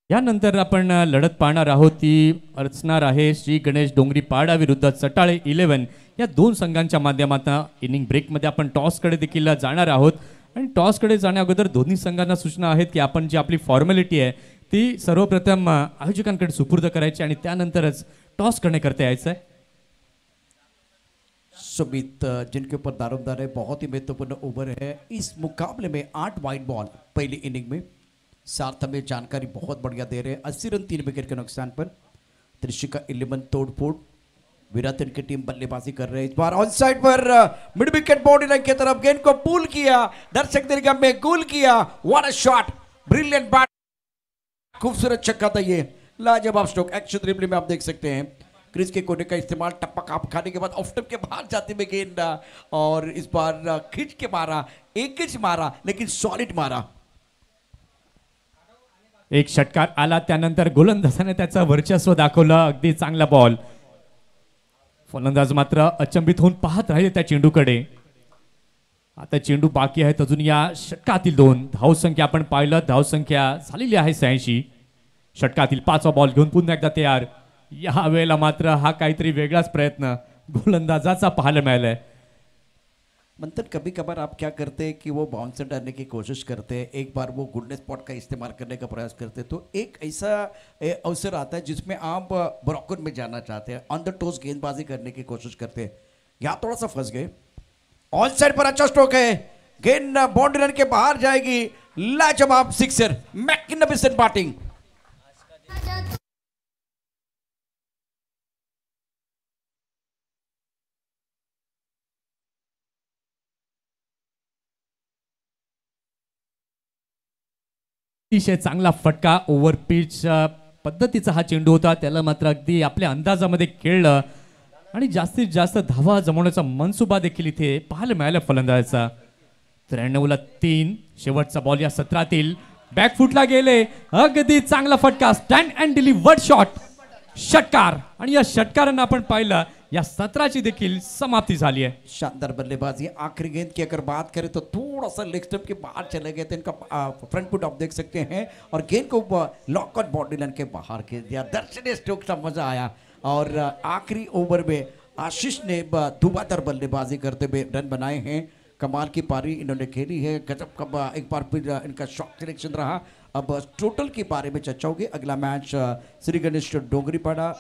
यानंतर आपण लढत पाहणार आहोत ती असणार आहे श्री गणेश डोंगरी पाडा विरुद्ध चटाळे 11 या 2 संघांच्या माध्यमातून। इनिंग ब्रेकमध्ये आपण टॉसकडे देखील जाणार आहोत आणि टॉसकडे जाण्या अगोदर दोन्ही संघांना सूचना आहेत की आपण जी आपली फॉर्मॅलिटी आहे ती सर्वप्रथम आयोजकांकडे सुपूर्द करायची आणि त्यानंतरच टॉस करण्याकरता यायचं आहे। सुमित जिनके ऊपर दारोमदार है, बहुत ही महत्वपूर्ण ओवर है इस मुकाबले में। 8 वाइड बॉल पहली इनिंग में, साथ हमें जानकारी बहुत बढ़िया दे रहे हैं। 80 रन 3 विकेट के नुकसान पर त्रिशिका 11 तोड़फोड़, विराटन की टीम बल्लेबाजी कर रहे हैं। इस बार ऑन साइड पर मिड विकेट बाउंड्री लाइन की तरफ गेंद को पुल किया, दर्शक दीर्घा में गोल किया। What a shot, brilliant bat, खूबसूरत छक्का था ये, लाजवाब स्ट्रोक। एक्शन ड्रिबलिंग में आप देख सकते हैं क्रीज के कोने का इस्तेमाल, टप्पा काप खाने के बाद ऑफ स्टंप के बाहर जाते हुए गेंद, और इस बार खींच के मारा, एक ही मारा लेकिन सॉलिड मारा। एक षटकार आला, त्यानंतर गोलंदाजाने त्याचं वर्चस्व दाखवलं, अगदी चांगला बॉल। फलंदाज मात्र अचंबित होऊन पाहत राहिले त्या चेंडूकडे। आता चेंडू बाकी आहेत अजून या षटकातील 2 धावसंख्या आपण पाहिलं, धावसंख्या झालेली आहे 86। षटकातील 5वा बॉल घेऊन पुन्हा एकदा तयार। या वेळेला मात्र हा काहीतरी वेगळाच प्रयत्न गोलंदाजाचा पाहायला मिळालाय। मंथन कभी कभार आप क्या करते हैं कि वो बाउंसर डालने की कोशिश करते हैं, एक बार वो गुडनेस स्पॉट का इस्तेमाल करने का प्रयास करते हैं, तो एक ऐसा अवसर आता है जिसमें आप ब्रॉकर में जाना चाहते हैं, ऑन द टोस गेंदबाजी करने की कोशिश करते हैं। यहाँ थोड़ा सा फंस गए, ऑन साइड पर अच्छा स्ट्रोक है, गेंद बाउंड्री लाइन के बाहर जाएगी, लाजवाब सिक्सर, मैग्निफिसेंट बैटिंग। अतिशय चांगला फटका ओव्हर पिच पद्धतीचा हा चेंडू होता, त्याला मात्र अगदी आपल्या अंदाजामध्ये खेळलं आणि जास्तीत जास्त धावा जमवण्याचा मनसुबा देखील इथे पाहायला मिळाला फलंदाजाचा. 93ला 3 शेवटचा बॉल या सत्रातील. बॅकफुटला गेले, अगदी चांगला फटका, स्टँड अँड डिलिव्हर्ड शॉट, षटकार. आणि या षटकारांना आपण पाहिलं या सत्राची देखील समाप्ती झाली है. शानदार बल्लेबाजी. आखिरी गेंद की अगर बात करें तो थोड़ा सा लेग स्टंप के बाहर चले गए थे, इनका फ्रंट फुट आप देख सकते हैं और गेंद को लॉकआउट बॉडी लाइन के बाहर खेल दिया. दर्शनीय स्ट्रोक का मजा आया और आखिरी ओवर में आशीष ने धुआंधार बल्लेबाजी करते हुए रन बनाए हैं. कमाल की पारी इन्होंने खेली है, गजब का एक बार फिर इनका शॉट सिलेक्शन रहा. अब टोटल के बारे में चर्चा होगी. अगला मैच श्री गणेश डोंगरीपाड़ा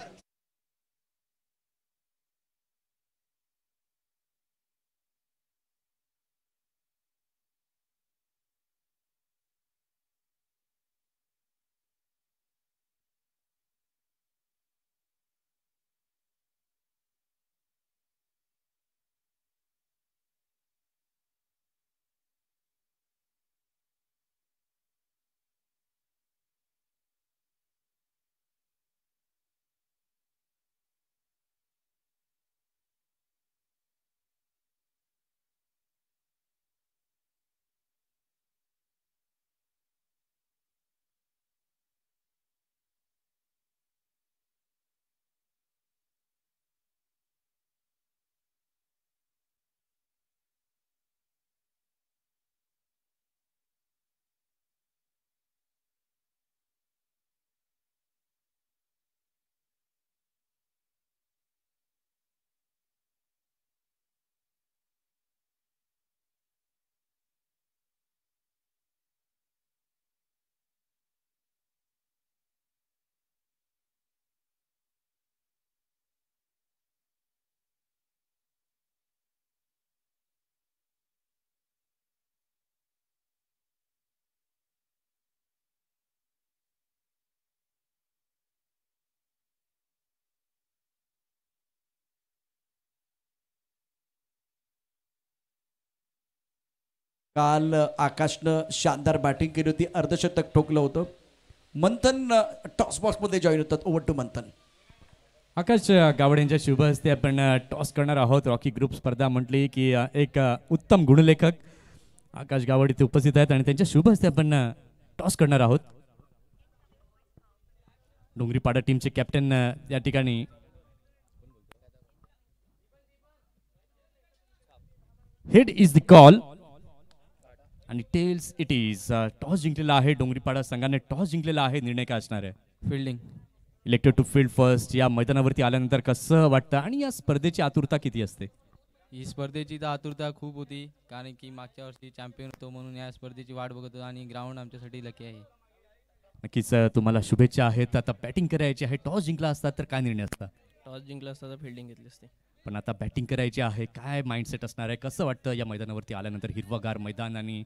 काल आकाशनं शानदार बॅटिंग केली होती, अर्धशतक ठोकलं होतं. मंथन टॉस बॉक्समध्ये जॉईन होतात. ओव्हर टू मंथन. आकाश गावडे यांच्या शुभ हस्ते आपण टॉस करणार आहोत. रॉकी ग्रुप स्पर्धा म्हटली की एक उत्तम गुणलेखक आकाश गावडे इथे उपस्थित आहेत आणि त्यांच्या शुभ हस्ते आपण टॉस करणार आहोत. डोंगरीपाडा टीमचे कॅप्टन या ठिकाणी हेड इज द कॉल आणि टेल्स इट इज. टॉस जिंकलेला आहे डोंगरीपाडा संघाने, टॉस जिंकलेला आहे. निर्णय काय असणार आहे? Fielding. Elected to field first. या मैदानावरती आल्यानंतर कसं वाटतं आणि या स्पर्धेची आतुरता किती असते? ही स्पर्धेची तर आतुरता खूप होती, कारण की मागच्या वर्षी चॅम्पियन होतो म्हणून या स्पर्धेची वाट बघत होतो आणि ग्राउंड आमच्यासाठी लकी आहे. नक्कीच तुम्हाला शुभेच्छा आहेत. आता बॅटिंग करायची आहे. टॉस जिंकला असता तर काय निर्णय असता? टॉस जिंकला असता तर फिल्डिंग घेतली असते. पण आता बॅटिंग करायची आहे, काय माइंडसेट असणार आहे? कसं वाटतं या मैदानावरती आल्यानंतर? हिरवगार मैदान आणि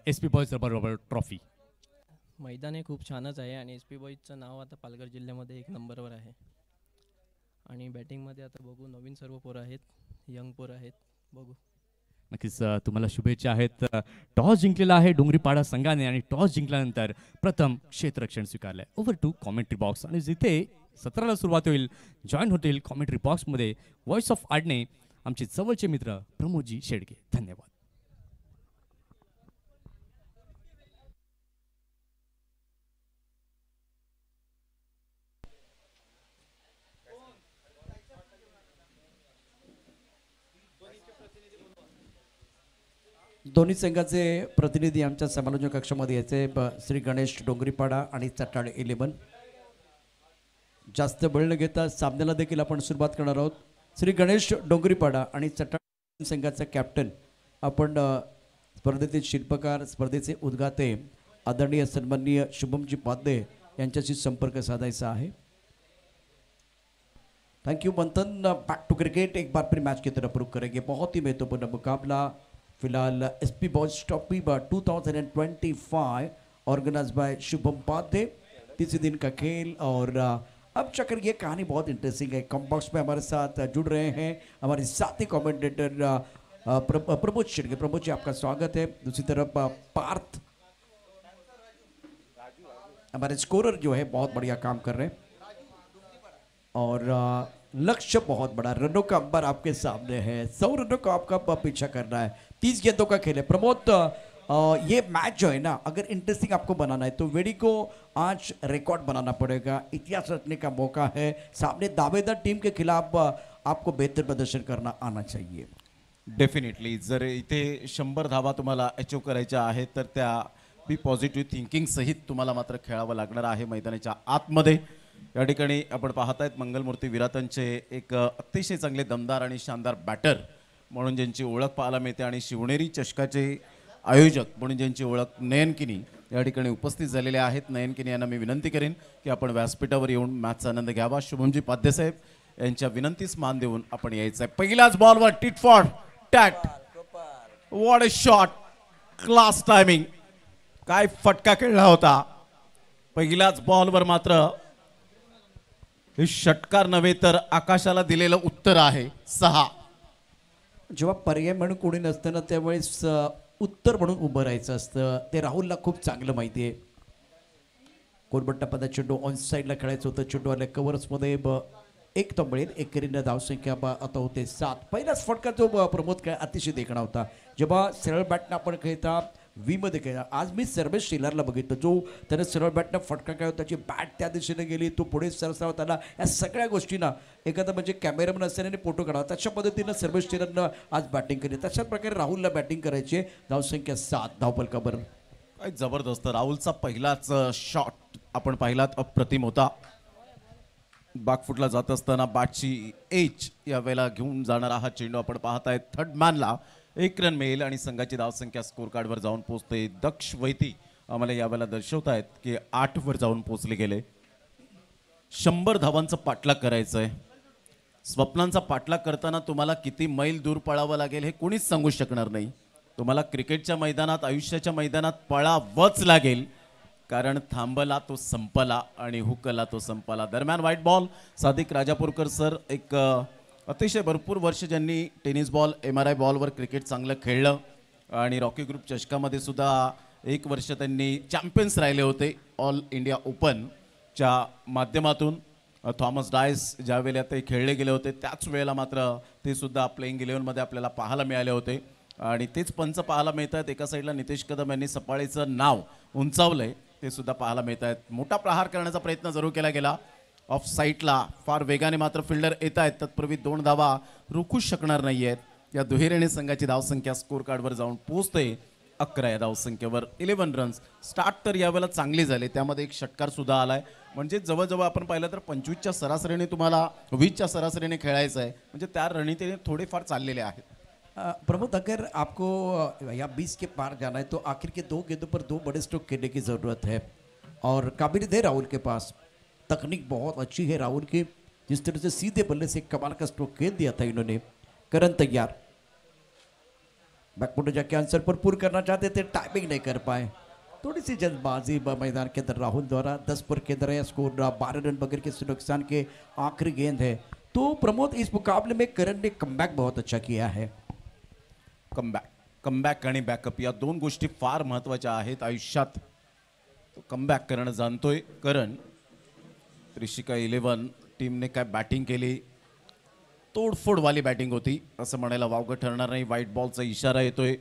एस पी बॉयज बरोबर ट्रॉफी. मैदान हे खूप छानच आहे आणि एस पी बॉईजचं नाव आता पालघर जिल्ह्यामध्ये 1 नंबरवर आहे. आणि बॅटिंगमध्ये आता बघू, नवीन सर्व पोरं आहेत, यंग पोरं आहेत, बघू. नक्कीच तुम्हाला शुभेच्छा आहेत. टॉस जिंकलेला आहे डोंगरीपाडा संघाने आणि टॉस जिंकल्यानंतर प्रथम क्षेत्ररक्षण स्वीकारलंय. ओव्हर टू कॉमेंट्री बॉक्स आणि जिथे सत्राला सुरुवात होईल जॉईन होतील कॉमेंट्री बॉक्समध्ये व्हॉइस ऑफ आडणे आमचे जवळचे मित्र प्रमोदजी शेडगे. धन्यवाद. दोन्ही संघाचे प्रतिनिधी आमच्या समालोचन कक्षामध्ये यायचे. श्री गणेश डोंगरीपाडा आणि चट्टाळ 11. जास्त वेळ न घेता सामन्याला देखील आपण सुरुवात करणार आहोत. श्री गणेश डोंगरीपाडा आणि चट्टाळ संघाचा कॅप्टन आपण स्पर्धेतील शिल्पकार, स्पर्धेचे उद्घाते आदरणीय सन्माननीय शुभमजी पाध्ये यांच्याशी संपर्क साधायचा आहे. Thank you Manthan. Back to cricket. एक बार फिर मैच की तरफ रुख करेंगे. बहुत ही महत्वपूर्ण मुकाबला फिलहाल SP boys trophy 2025 organise by Shubham Padhye. तीसरे दिन का खेल और अब चक्कर ये कहानी बहुत इंटरेस्टिंग है. कॉम्बॉक्स में हमारे साथ जुड़ रहे हैं हमारे साथी कमेंटेटर प्रमोद शेडगे. प्रमोद जी आपका स्वागत है. दूसरी तरफ पार्थ हमारे स्कोरर जो है बहुत बढ़िया काम कर रहे हैं और लक्ष्य बहुत बड़ा, रनों का अंबर आपके सामने है, 100 रनों का आपका पीछा करना है, 30 गेंदों का खेल है। प्रमोद ये मैच जो है ना, अगर इंटरेस्टिंग आपको बनाना है तो वेडी को आज रिकॉर्ड बनाना पड़ेगा, इतिहास रचने का मौका है। सामने दावेदार टीम के खिलाफ आपको बेहतर प्रदर्शन करना आना चाहिए। डेफिनेटली जर इथे 100 धावा तुम्हाला अचीव करायच्या आहेत तर त्या बी पॉझिटिव्ह थिंकिंग सहित तुम्हाला मात्र खेळावं लागणार आहे मैदानाच्या आतमध्ये। या ठिकाणी आपण पाहतायत मंगलमूर्ती विरातांचे एक अतिशय चांगले दमदार आणि शानदार बॅटर म्हणून ज्यांची ओळख पाहायला मिळते आणि शिवनेरी चषकाचे आयोजक म्हणून ज्यांची ओळख नयनकिनी या ठिकाणी उपस्थित झालेले आहेत। नयनकिनी यांना मी विनंती करेन की आपण व्यासपीठावर येऊन मॅचचा आनंद घ्यावा। शुभमजी पाध्यसाहेब यांच्या विनंतीस मान देऊन आपण यायचं आहे। पहिल्याच बॉलवर tit for tat, what a shot, class timing, काय फटका खेळला होता। पहिल्याच बॉलवर मात्र हे षटकार नव्हे तर आकाशाला दिलेलं उत्तर आहे 6। जेव्हा पर्याय म्हणून कोणी नसतं ना त्यावेळेस उत्तर म्हणून उभं राहायचं असतं, ते राहुलला खूप चांगलं माहिती आहे। कोलबट्टा पदा चेंडू ऑन साईडला खेळायचं होतं, चेंडू आल्या कव्हर्समध्ये एक तो मिळेल, एकेरीनं धावसंख्या आता होते 7। पहिलाच फटका जो प्रमोद काय अतिशय देखणा होता। जेव्हा सरळ बॅटनं आपण खेळता मध्ये खेळला, आज मी सर्वेश शेलारला बघितलं, जो त्याने सरळ बॅटनं फटका काय त्याची बॅट त्या दिशेने गेली, तो पुढे सरसाव त्याला, या सगळ्या गोष्टींना एखादा म्हणजे कॅमेरामन असताना फोटो काढावा तशा पद्धतीनं सर्वेश शेलारनं आज बॅटिंग केली। तशाच प्रकारे राहुलला बॅटिंग करायची, धावसंख्या 7 धावफलकावर। काय जबरदस्त राहुलचा पहिलाच शॉट आपण पाहिलात, अप्रतिम होता। बागफुटला जात असताना बॅटची एज या वेळेला घेऊन जाणारा हा चेंडू आपण पाहताय। थर्ड मॅनला 1 रन मिळेल आणि संघाची धावसंख्या स्कोर कार्डवर जाऊन पोहोचते। दक्ष वैती आम्हाला यावेळेला दर्शवतायत की 8 वर जाऊन पोहोचले गेले। 100 धावांचा पाठलाग करायचा आहे। स्वप्नांचा पाठलाग करताना तुम्हाला किती मैल दूर पळावं लागेल हे कोणीच सांगू शकणार नाही। तुम्हाला क्रिकेटच्या मैदानात, आयुष्याच्या मैदानात पळावंच लागेल, कारण थांबला तो संपला आणि हुकला तो संपला। दरम्यान white ball, Sadiq Rajapurkar sir एक अतिशय भरपूर वर्ष ज्यांनी टेनिस बॉल, MRI बॉलवर क्रिकेट चांगलं खेळलं आणि रॉकी ग्रुप चषकामध्ये सुद्धा 1 वर्ष त्यांनी चॅम्पियन्स राहिले होते ऑल इंडिया ओपनच्या माध्यमातून। थॉमस डायस ज्या वेळेला ते खेळले गेले होते त्याच वेळेला मात्र ते सुद्धा प्लेइंग 11मध्ये आपल्याला पाहायला मिळाले होते आणि तेच पंच पाहायला मिळतात। एका साईडला नितेश कदम यांनी सफाळीचं नाव उंचावलंय ते सुद्धा पाहायला मिळत आहेत। मोठा प्रहार करण्याचा प्रयत्न जरूर केला गेला ऑफ साईडला, फार वेगाने मात्र फिल्डर येत आहेत, तत्पूर्वी 2 धावा रोखूच शकणार नाही आहेत। या दुहेरीने संघाची धावसंख्या स्कोर कार्डवर जाऊन पोहोचते 11 या धावसंख्येवर। 11 रन्स। स्टार्ट तर यावेळेला चांगली झाली, त्यामध्ये एक षटकार सुद्धा आलाय, म्हणजे जवळजवळ आपण पाहिलं तर 25च्या सरासरीने तुम्हाला 20च्या सरासरीने खेळायचं आहे, म्हणजे त्या रणनीतीने थोडेफार चाललेले आहेत। प्रमोद, अगर आपको या 20 के पार जाना है तो आखिर के 2 गेंदों पर 2 बड़े स्ट्रोक खेलने की ज़रूरत है और काबिलियत है राहुल के पास, तकनीक बहुत अच्छी है राहुल की। जिस तरह से सीधे बल्ले से कमाल का स्ट्रोक खेल दिया था इन्होंने। करण तैयार, बैकफुट जाके आंसर पर पूर्ण करना चाहते थे, टाइमिंग नहीं कर पाए, थोड़ी सी जल्दबाजी मैदान के अंदर राहुल द्वारा। 10 पर के अंदर है स्कोर, 12 रन बगैर किसी नुकसान के आखिरी गेंद है। तो प्रमोद, इस मुकाबले में करण ने कमबैक बहुत अच्छा किया है। कमबॅक आणि बॅकअप या 2 गोष्टी फार महत्त्वाच्या आहेत आयुष्यात। तो कमबॅक करणं जाणतोय करण। त्रिशिका 11 टीमने काय बॅटिंग केली, तोडफोडवाली बॅटिंग होती असं म्हणायला वावगं ठरणार नाही। व्हाईट बॉलचा इशारा येतोय,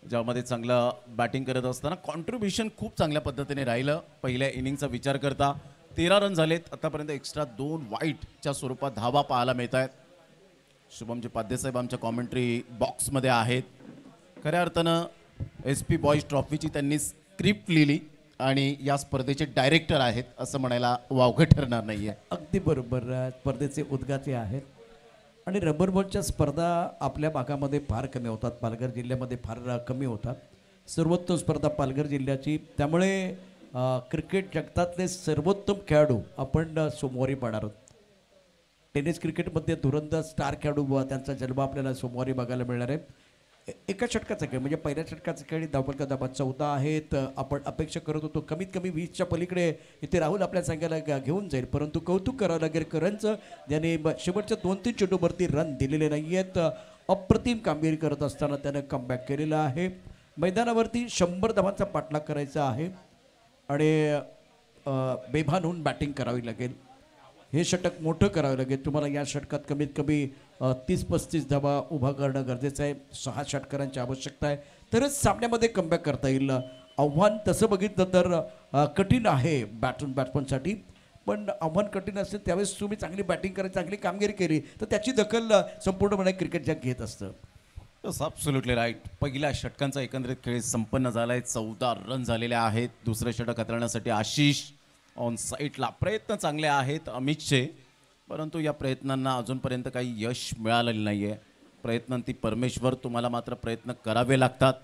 ज्यामध्ये चांगलं बॅटिंग करत असताना कॉन्ट्रीब्युशन खूप चांगल्या पद्धतीने राहिलं। पहिल्या इनिंगचा विचार करता 13 रन झालेत आतापर्यंत, एक्स्ट्रा 2 व्हाईटच्या स्वरूपात धावा पाहायला मिळत आहेत। शुभमजी पाध्यसाहेब आमच्या कॉमेंट्री बॉक्समध्ये आहेत। खऱ्या अर्थानं SP बॉईज ट्रॉफीची त्यांनी स्क्रिप्ट लिहिली आणि या स्पर्धेचे डायरेक्टर आहेत असं म्हणायला वावगं ठरणार नाहीये। अगदी बरोबर, स्पर्धेचे उद्घाटे आहेत आणि रबर बॉलच्या स्पर्धा आपल्या भागामध्ये फार कमी होतात, पालघर जिल्ह्यामध्ये फार कमी होतात। सर्वोत्तम स्पर्धा पालघर जिल्ह्याची, त्यामुळे क्रिकेट जगतातले सर्वोत्तम खेळाडू आपण सोमवारी पाहणार आहोत। टेनिस क्रिकेटमध्ये धुरंदाज स्टार खेळाडू त्यांचा जन्म आपल्याला सोमवारी बघायला मिळणार आहे। एका षटकाचा खेळ म्हणजे पहिल्या षटकाचा खेळ धावफलका दाबा 14 आहेत। आपण अपेक्षा करत होतो कमीत कमी 20च्या पलीकडे इथे राहुल आपल्या संघाला घेऊन जाईल, परंतु कौतुक करावं लागेल करणचं, ज्याने शेवटच्या 2-3 चेंडूवरती रन दिलेले नाही आहेत। अप्रतिम कामगिरी करत असताना त्याने कमबॅक केलेला आहे। मैदानावरती 100 धावांचा पाठलाग करायचा आहे आणि बेभान होऊन बॅटिंग करावी लागेल. हे षटक मोठं करावं लागेल तुम्हाला. या षटकात कमीत कमी 30-35 धावा उभा करणं गरजेचं आहे. 6 षटकारांची आवश्यकता आहे तरच सामन्यामध्ये कमबॅक करता येईल. आव्हान तसं बघितलं तर कठीण आहे बॅट्समनसाठी, पण आव्हान कठीण असेल त्यावेळेस तुम्ही चांगली बॅटिंग करायची, चांगली कामगिरी केली तर त्याची दखल संपूर्णपणे क्रिकेट जग घेत असतं. Absolutely right. पहिल्या षटकांचा एकंदरीत खेळ संपन्न झाला आहे. 14 रन झालेले आहेत. दुसरं षटक हाताळण्यासाठी आशिष ऑन साईडला. प्रयत्न चांगले आहेत अमितचे, परंतु या प्रयत्नांना अजूनपर्यंत काही यश मिळालेलं नाही आहे. प्रयत्नांती परमेश्वर, तुम्हाला मात्र प्रयत्न करावे लागतात.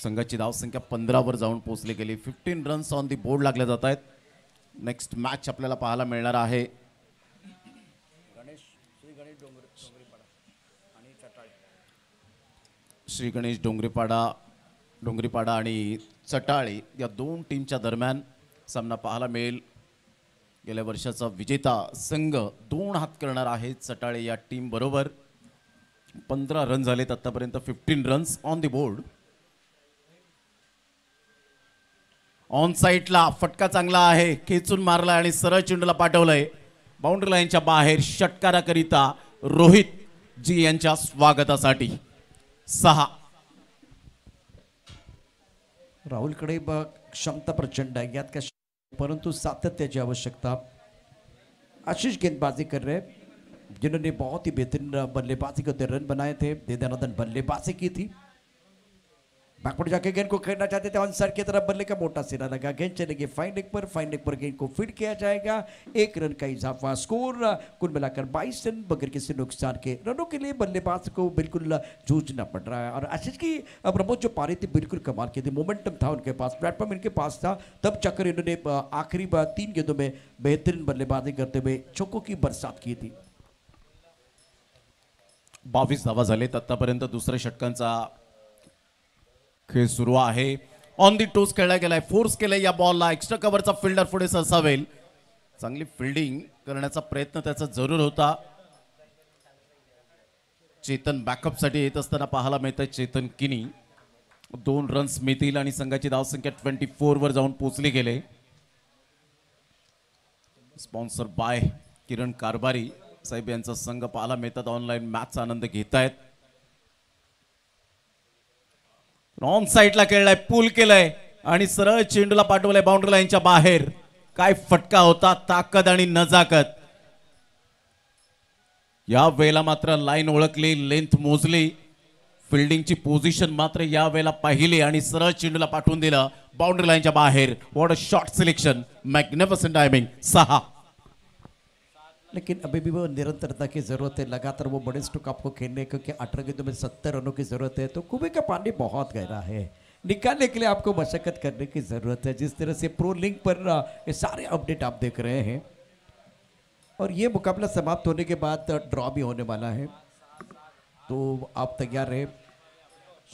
संघाची धावसंख्या 15 वर जाऊन पोहोचली गेली. 15 रन्स ऑन दी बोर्ड लागले जात आहेत. नेक्स्ट मॅच आपल्याला पाहायला मिळणार आहे श्री गणेश डोंगरीपाडा आणि चटाळे या दोन टीमच्या दरम्यान सामना पाहायला मिळेल. गेल्या वर्षाचा विजेता संघ 2 हात करणार आहे चटाळे या टीम बरोबर. 15 रन झालेत आतापर्यंत. 15 runs on the board. On साईडला फटका चांगला आहे, खेचून मारला आणि सरळ चेंडूला पाठवलंय बाउंड्री लाईनच्या बाहेर. षटकाराकरिता रोहित जी यांच्या स्वागतासाठी 6. राहुलकडे क्षमता प्रचंड है, याद का परंतु सातत्याची आवश्यकता. आशीष गेंदबाजी कर रहे जिन्होंने बहुत ही बेहतरीन बल्लेबाजी करते रन बनाए थे. देदानंदन बल्लेबाजी की थी. बैकवर्ड जाके गेंद को खेलना चाहते थे, आंसर की तरफ बल्ले का मोटा सिरा लगा. गेंद चलेगी फाइन लेग पर गेंद को फीड किया जाएगा. 1 रन का इजाफा. स्कोर कुल मिलाकर 22 रन बगैर किसी नुकसान के. रनों के लिए बल्लेबाज को बिल्कुल जूझना पड़ रहा है. और आशीष की प्रमोद जो पारी थी बिल्कुल कमाल की थी. मोमेंटम था उनके पास, प्लेटफॉर्म इनके पास था. तब चक्कर इन्होंने आखिरी 3 गेंदों में बेहतरीन बल्लेबाजी करते हुए चौकों की बरसात की थी. 22 धावा झालेत आतापर्यंत. दुसऱ्या षटकांचा खेळ सुरू आहे. ऑन दी टोस खेळला गेलाय. फोर्स केलाय या बॉलला. एक्स्ट्रा कव्हरचा फिल्डर पुढे सरसावेल. चांगली फिल्डिंग करण्याचा प्रयत्न त्याचा जरूर होता. चेतन बॅकअप साठी येत असताना पाहायला मिळतंय चेतन किनी. 2 रन्स मिळतील आणि संघाची धावसंख्या 24 वर जाऊन पोहोचली गेले. स्पॉन्सर बाय किरण कारभारी साहेब यांचा संघ पाहायला मिळतात. Online मॅचचा Anand घेतायत. ऑन साईडला खेळलाय, पूल केलंय आणि सरळ चेंडूला पाठवलंय बाउंड्री लाईनच्या बाहेर. काय फटका होता, ताकद आणि नजाकत. या वेळेला मात्र लाईन ओळखली, लेंथ मोजली, फिल्डिंगची पोझिशन मात्र या वेळेला पाहिली आणि सरळ चेंडूला पाठवून दिलं बाउंड्री लाईनच्या बाहेर. What a shot selection, magnificent timing. 6. लेकिन अभी भी वो निरंतरता की ज़रूरत है. लगातार वो बड़े स्ट्रोक आपको खेलने, क्योंकि 18 गेंदों में 70 रनों की ज़रूरत है. तो कुएं का पानी बहुत गहरा है, निकालने के लिए आपको मशक्कत करने की ज़रूरत है. जिस तरह से प्रो लिंक पर ये सारे अपडेट आप देख रहे हैं, और ये मुकाबला समाप्त होने के बाद ड्रॉ भी होने वाला है. तो आप तैयार रहे.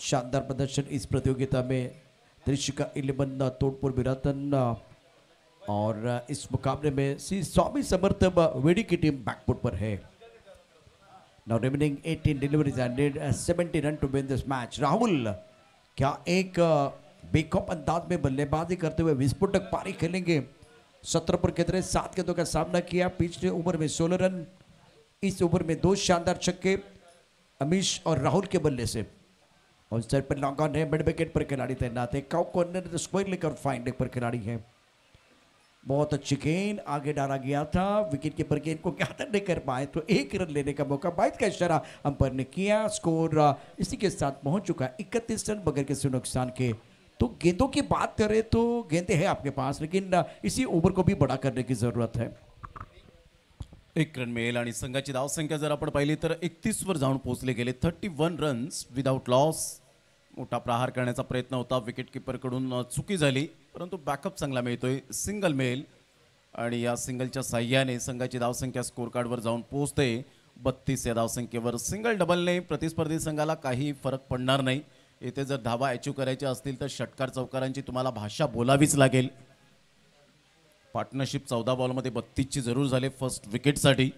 शानदार प्रदर्शन इस प्रतियोगिता में त्रिशिका 11 तोड़पुर बिरातन, और इस मुकाबले में श्री स्वामी समर्थ वेडी की टीम बैकफुट पर है. Now remaining 18 deliveries and 70 run to win this match. Rahul क्या एक बेखौफ अंदाज में बल्लेबाजी करते हुए विस्फोटक पारी खेलेंगे. 17 पर कितने 7 गेंदों का सामना किया. पिछले ओवर में 16 रन, इस ओवर में 2 शानदार छक्के अमीश और राहुल के बल्ले से. और सर पर लॉन्ग ऑन है, मिड विकेट पर खिलाड़ी तैनात है. काउ कॉर्नर स्क्वायर लेग और फाइन लेग पर खिलाड़ी है. बहुत अच्छी गेंद आगे डाला गया था. विकेट कीपर गेंद को ज्यादा नहीं कर पाए तो 1 रन लेने का मौका 22 का इशारा अंपायर ने किया. स्कोर इसी के साथ पहुंच चुका है 31 रन बगैर किसी नुकसान के. तो गेंदों की बात करें तो गेंदें हैं आपके पास, लेकिन इसी ओवर को भी बड़ा करने की जरूरत है. 1 रन मिळेल आणि संघाची धावसंख्या जर आपण पाहिली तर 31 वर जाऊन पोहोचले गेले. 31 रन्स विदाउट लॉस. मोठा प्रहार करण्याचा प्रयत्न होता, विकेट कीपरकडून चुकी झाली, परंतु बॅकअप चांगला मिळतोय. सिंगल मिळेल आणि या सिंगलच्या साह्याने संघाची धावसंख्या स्कोर कार्डवर जाऊन पोहोचते 32 या धावसंख्येवर. सिंगल डबलने प्रतिस्पर्धी संघाला काही फरक पडणार नाही. येथे जर धावा अचीव करायच्या असतील तर षटकार चौकारांची तुम्हाला भाषा बोलावीच लागेल. पार्टनरशिप 14 बॉलमध्ये 32 ची जरूर झाले फर्स्ट विकेटसाठी.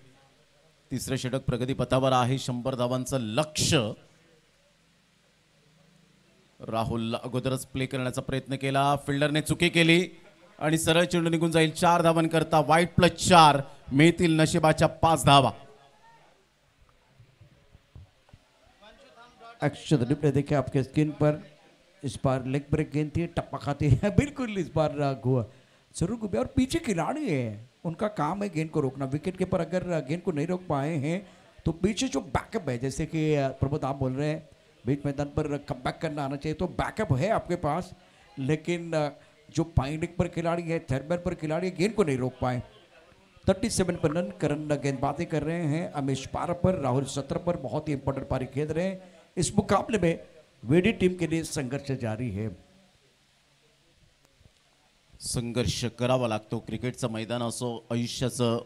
तिसरे षटक प्रगतीपथावर आहे. 100 धावांचं लक्ष्य. राहुल अगोदरच प्ले करण्याचा प्रयत्न केला, फिल्डरने चुकी केली आणि सरळ चेंडू निघून जाईल. 4 धावन करता वाईट +4 मिळतील नशिबाच्या 5 धावा. अक्षत रिप्ले देखिए आपके स्क्रीन पर. इस बार लेग ब्रेक गेंद थी, टप्पा खाती है बिल्कुल. इस बार जरूर घूमे और पीछे खिलाड़ी है, उनका काम है गेंद को रोकना. विकेट कीपर अगर गेंद को नहीं रोक पाए हैं तो पीछे जो बैकअप है, जैसे कि प्रमोद आप बोल रहे हैं बीच मैदान पर कमबैक करना आना चाहिए, तो बैकअप है आपके पास. लेकिन जो पाइन लेग पर खिलाड़ी है, थर्ड मैन पर खिलाड़ी है, गेंद को नहीं रोक पाए. 37 पर रन. करण गेंदबाजी कर रहे हैं, अमीश 12 पर, राहुल 17 पर. बहुत ही इंपॉर्टेंट पारी खेल रहे हैं. इस मुकाबले में वेडी टीम के लिए संघर्ष जारी है. संघर्ष करावा लागतो. क्रिकेटचं मैदान असो, आयुष्याचं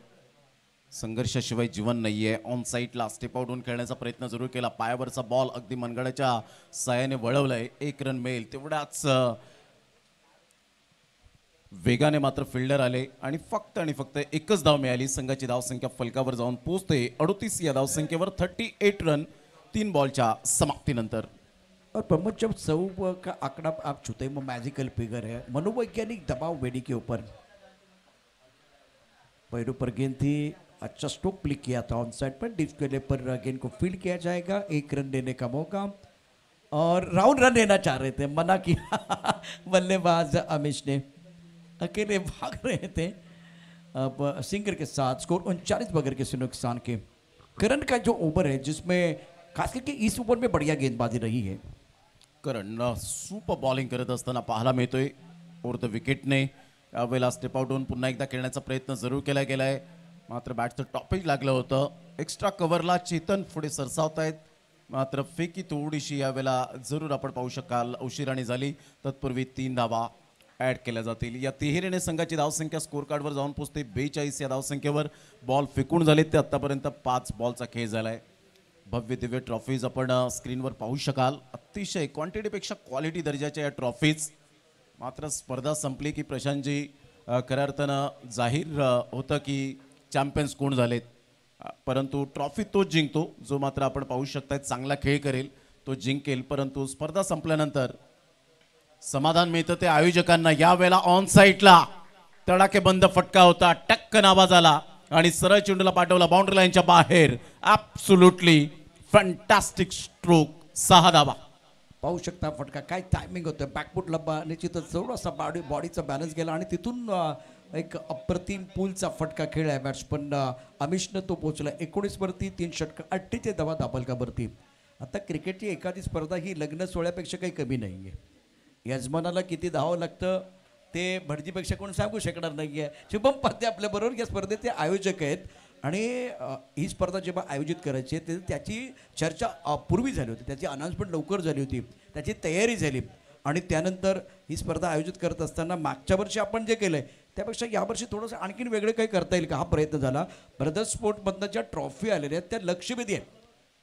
संघर्षाशिवाय जीवन नाहीये. ऑन साईडला स्टेप आउट होऊन खेळण्याचा प्रयत्न जरूर केला. पायावरचा बॉल अगदी मनगडाच्या साह्याने वळवलाय. 1 रन मिळेल. तेवढ्याच वेगाने मात्र फिल्डर आले आणि फक्त एकच धाव मिळाली. संघाची धावसंख्या फलकावर जाऊन पोहोचते 38 या धावसंख्येवर. 38 रन 3 बॉलच्या समाप्तीनंतर. और प्रमोद जब 100 का आंकड़ा आप छूते हैं वो मैजिकल फिगर है. मनोवैज्ञानिक दबाव वेडी के ऊपर. पैरों पर गेंद थी, अच्छा स्ट्रोक प्ले किया था ऑन साइड पर. डिस्प्ले पर गेंद को फील्ड किया जाएगा. 1 रन देने का मौका और राउंड रन लेना चाह रहे थे, मना किया बल्लेबाज अमीश ने. अकेले भाग रहे थे अब सिंगर के साथ. स्कोर 39 बगैर किसी नुकसान के. करण का जो ओवर है जिसमें खास करके इस ओवर में बढ़िया गेंदबाजी रही है. करण सुपर बॉलिंग करत असताना पाहायला मिळतोय. ओर द विकेटने यावेळेला स्टेप आउट होऊन पुन्हा एकदा खेळण्याचा प्रयत्न जरूर केला गेलाय. मात्र बॅटचं टॉपेज लागलं होतं. एक्स्ट्रा कव्हरला चेतन पुढे सरसावत आहेत. मात्र फेकी थोडीशी यावेळेला जरूर आपण पाहू शकाल उशिराने झाली. तत्पूर्वी 3 धावा ॲड केल्या जातील. या तिहेरीने संघाची धावसंख्या स्कोर कार्डवर जाऊन पोहोचते 42 या धावसंख्येवर. बॉल फेकून झालेत ते आत्तापर्यंत 5 बॉलचा खेळ झालाय. भव्य दिव्य ट्रॉफीज आपण स्क्रीनवर पाहू शकाल. अतिशय क्वांटिटीपेक्षा क्वालिटी दर्जाच्या या ट्रॉफीज. मात्र स्पर्धा संपली की प्रशांतजी खऱ्या अर्थानं जाहीर होतं की चॅम्पियन्स कोण झालेत. परंतु ट्रॉफी तोच जिंकतो जो मात्र आपण पाहू शकताय चांगला खेळ करेल तो जिंकेल. परंतु स्पर्धा संपल्यानंतर समाधान मिळतं ते आयोजकांना. यावेळेला ऑन साईडला तडाखेबंद फटका होता. टक्कन आवाज आला आणि सरळ चेंडूला पाठवला बाउंड्री लाईनच्या बाहेर. Absolutely fantastic stroke. 6 धावा. पाहू शकता फटका काय टायमिंग होतं. बॅकफुटला निश्चितच थोडासा बॉडीचा बॅलन्स गेला आणि तिथून एक अप्रतिम पूलचा फटका खेळ आहे. बॅट्समन अमिशनं तो पोहोचला. 19 वरती 3 षटक 38 धावा दाबलकावरती. आता क्रिकेटची एखादी स्पर्धा ही लग्न सोहळ्यापेक्षा काही कमी नाही आहे. यजमानाला किती धावावं लागतं ते भटजीपेक्षा कोण सांगू शकणार नाही आहे. शुभम पाध्ये आपल्याबरोबर या स्पर्धेचे आयोजक आहेत. आणि ही स्पर्धा जेव्हा आयोजित करायची आहे त्याची चर्चा पूर्वी झाली होती. त्याची अनाउन्समेंट लवकर झाली होती. त्याची तयारी झाली आणि त्यानंतर ही स्पर्धा आयोजित करत असताना मागच्या वर्षी आपण जे केलं आहे त्यापेक्षा यावर्षी थोडंसं आणखीन वेगळं काही करता येईल का हा प्रयत्न झाला. ब्रदर्स स्पोर्टमधनं ज्या ट्रॉफी आलेल्या आहेत त्या लक्षवेधी आहेत.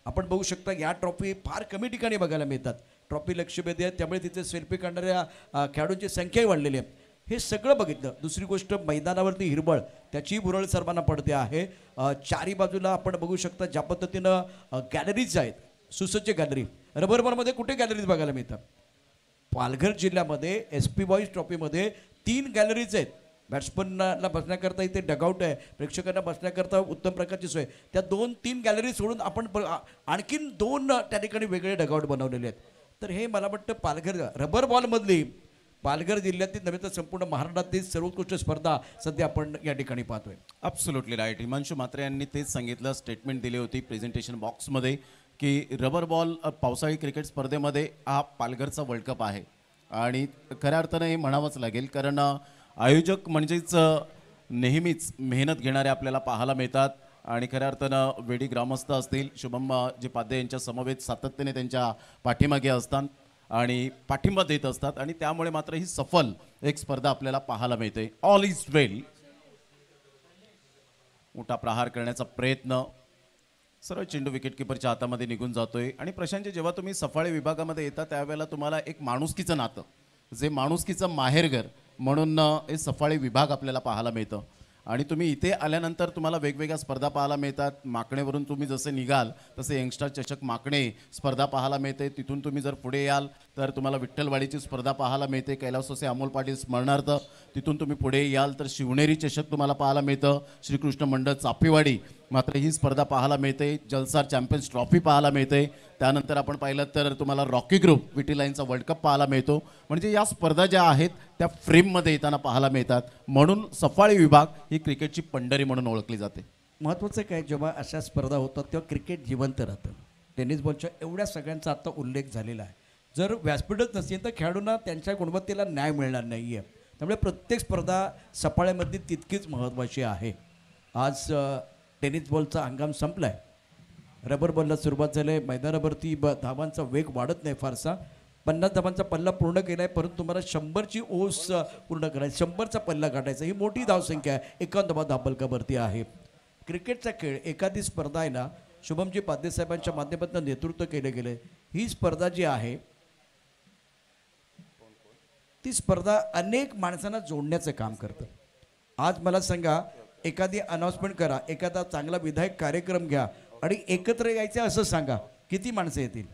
आपण बघू शकता या ट्रॉफी फार कमी ठिकाणी बघायला मिळतात. ट्रॉफी लक्षवेधी आहेत त्यामुळे तिथे सेल्फी काढणाऱ्या खेळाडूंची संख्याही वाढलेली आहे. हे सगळं बघितलं. दुसरी गोष्ट मैदानावरती हिरवळ त्याची भुरळ सर्वांना पडते आहे. चारी बाजूला आपण बघू शकता ज्या पद्धतीनं गॅलरीज आहेत सुसज्ज गॅलरी. रबर बॉलमध्ये कुठे गॅलरीज बघायला मिळतात. पालघर जिल्ह्यामध्ये SP बॉईज ट्रॉफीमध्ये 3 गॅलरीज आहेत. बॅट्समनला बसण्याकरता इथे डगआउट आहे. प्रेक्षकांना बसण्याकरता उत्तम प्रकारची सोय. त्या 2-3 गॅलरी सोडून आपण आणखीन 2 त्या ठिकाणी वेगळे डगआउट बनवलेले आहेत. तर हे मला वाटतं पालघर रबर बॉलमधली पालघर जिल्ह्यातील नव्हे तर संपूर्ण महाराष्ट्रातील सर्वोत्कृष्ट स्पर्धा सध्या आपण या ठिकाणी पाहतोय. Absolutely right. हिमांशु म्हात्रे यांनी तेच सांगितलं. स्टेटमेंट दिली होती प्रेझेंटेशन बॉक्समध्ये की रबर बॉल पावसाळी क्रिकेट स्पर्धेमध्ये हा पालघरचा वर्ल्ड कप आहे. आणि खऱ्या अर्थानं हे म्हणावंच लागेल कारण आयोजक म्हणजेच नेहमीच मेहनत घेणारे आपल्याला पाहायला मिळतात. आणि खऱ्या अर्थानं वेडी ग्रामस्थ असतील शुभम जे पाध्ये यांच्या समवेत सातत्याने त्यांच्या पाठीमागे असतात आणि पाठिंबा देत असतात. आणि त्यामुळे मात्र ही सफल एक स्पर्धा आपल्याला पाहायला मिळते. ऑल इज वेल. मोठा प्रहार करण्याचा प्रयत्न. सरळ चेंडू विकेटकीपरच्या हातामध्ये निघून जातोय. आणि प्रशांतजी जेव्हा तुम्ही सफाळे विभागामध्ये येता त्यावेळेला तुम्हाला एक माणुसकीचं नातं जे माणुसकीचं माहेरघर म्हणून हे सफाळे विभाग आपल्याला पाहायला मिळतं. आणि तुम्ही इथे आल्यानंतर तुम्हाला वेगवेगळ्या स्पर्धा पाहायला मिळतात. माकणेवरून तुम्ही जसे निघाल तसे यंगस्टर चषक माकणे स्पर्धा पाहायला मिळते. तिथून तुम्ही जर पुढे याल तर तुम्हाला विठ्ठलवाडीची स्पर्धा पाहायला मिळते. कैलासोसे अमोल पाटील स्मरणार्थ. तिथून तुम्ही पुढे याल तर शिवनेरी चषक तुम्हाला पाहायला मिळतं. श्रीकृष्ण मंडळ चापेवाडी मात्र ही स्पर्धा पाहायला मिळते. जलसार चॅम्पियन्स ट्रॉफी पाहायला मिळते. त्यानंतर आपण पाहिलं तर तुम्हाला रॉकी ग्रुप विटी लाईनचा वर्ल्ड कप पाहायला मिळतो. म्हणजे या स्पर्धा ज्या आहेत त्या फ्रेममध्ये येताना पाहायला मिळतात. म्हणून सफाळी विभाग ही क्रिकेटची पंढरी म्हणून ओळखली जाते. महत्त्वाचं काय, जेव्हा अशा स्पर्धा होतात तेव्हा क्रिकेट जिवंत राहतं. टेनिस बॉलच्या एवढ्या सगळ्यांचा आता उल्लेख झालेला आहे. जर व्यासपीठच नसेल तर खेळाडूंना त्यांच्या गुणवत्तेला न्याय मिळणार नाही आहे. त्यामुळे प्रत्येक स्पर्धा सफाळ्यामध्ये तितकीच महत्त्वाची आहे. आज टेनिस बॉलचा हंगाम संपला आहे. रबर बॉलला सुरुवात झाली आहे. मैदानावरती धावांचा वेग वाढत नाही फारसा. 50 धावांचा पल्ला पूर्ण केला आहे, परंतु तुम्हाला 100ची ओस पूर्ण करायची, 100चा पल्ला गाठायचा. ही मोठी धावसंख्या आहे. 51 धावबलकावरती आहे. क्रिकेटचा खेळ एखादी स्पर्धा आहे ना, शुभमजी पाध्ये साहेबांच्या माध्यमातून नेतृत्व केलं गेलं. ही स्पर्धा जी आहे ती स्पर्धा अनेक माणसांना जोडण्याचं काम करतं. आज मला सांगा, एखादी अनाउन्समेंट करा, एखादा चांगला विधायक कार्यक्रम घ्या आणि एकत्र यायचं असं सांगा, किती माणसं येतील.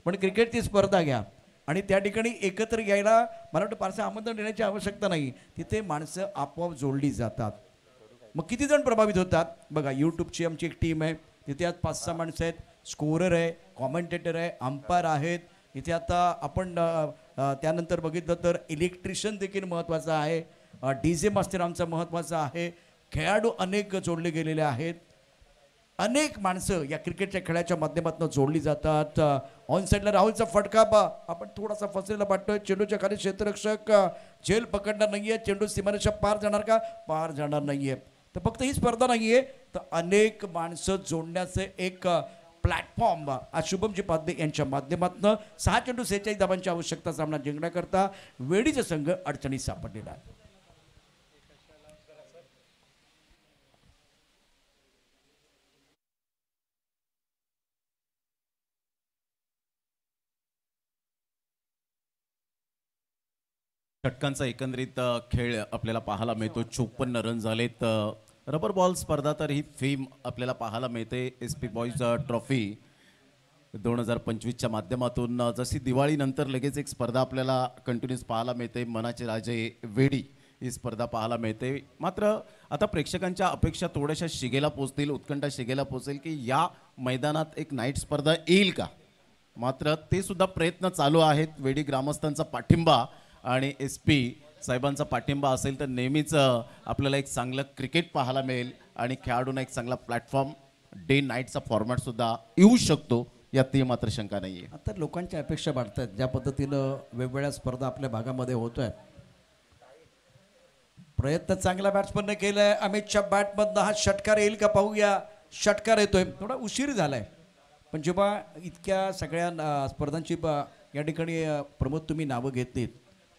पण क्रिकेटची स्पर्धा घ्या आणि त्या ठिकाणी एकत्र यायला मला वाटतं फारसं आमंत्रण देण्याची आवश्यकता नाही. तिथे माणसं आपोआप जोडली जातात. मग किती जण प्रभावित होतात बघा. यूट्यूबची आमची एक टीम आहे. तिथे आज 5-6 माणसं आहेत. स्कोरर आहे, कॉमेंटेटर आहे, अंपायर आहेत. इथे आता आपण त्यानंतर बघितलं तर इलेक्ट्रिशियन देखील महत्त्वाचा आहे. DJ मास्टर आमचा महत्त्वाचा आहे. खेळाडू अनेक जोडले गेलेले आहेत. अनेक माणसं या क्रिकेटच्या खेळाच्या माध्यमातून जोडली जातात. ऑन साईडला राहुलचा फटका आपण थोडासा फसलेला वाटतोय. चेंडूच्या खाली क्षेत्ररक्षक झेल पकडणार नाहीये. चेंडू सीमारेषा पार जाणार का? पार जाणार नाहीये. तर फक्त ही स्पर्धा नाहीये, तर अनेक माणसं जोडण्याचे एक प्लॅटफॉर्म आज शुभमजी पाध्ये यांच्या माध्यमातून 6 चेंडू 46 धावांची आवश्यकता सामना जिंकण्याकरता वेडीचा संघ अडचणीत सापडलेला आहे. षटकांचा एकंदरीत खेळ आपल्याला पाहायला मिळतो. 54 रन झालेत. रबर बॉल स्पर्धा तर ही फेम आपल्याला पाहायला मिळते. SP बॉईज ट्रॉफी 2025च्या माध्यमातून. जशी दिवाळीनंतर लगेच एक स्पर्धा आपल्याला कंटिन्यूस पाहायला मिळते. मनाचे राजे वेडी ही स्पर्धा पाहायला मिळते. मात्र आता प्रेक्षकांच्या अपेक्षा थोड्याशा शिगेला पोचतील, उत्कंठा शिगेला पोचेल की या मैदानात एक नाईट स्पर्धा येईल का. मात्र ते सुद्धा प्रयत्न चालू आहेत. वेडी ग्रामस्थांचा पाठिंबा आणि SP साहेबांचा पाठिंबा असेल तर नेहमीच आपल्याला एक चांगलं क्रिकेट पाहायला मिळेल आणि खेळाडूंना एक चांगला प्लॅटफॉर्म डे नाईटचा फॉर्मॅट सुद्धा येऊ शकतो, यातही मात्र शंका नाही आहे. आता लोकांच्या अपेक्षा वाढतात. ज्या पद्धतीनं वेगवेगळ्या स्पर्धा आपल्या भागामध्ये होत आहेत. प्रयत्न चांगला बॅट्समनने केलाय. अमितच्या बॅटमधनं हा षटकार येईल का पाहूया. षटकार येतोय. थोडा उशीर झालाय, पण जेव्हा इतक्या सगळ्या स्पर्धांची या ठिकाणी प्रमोद तुम्ही नावं घेतलीत,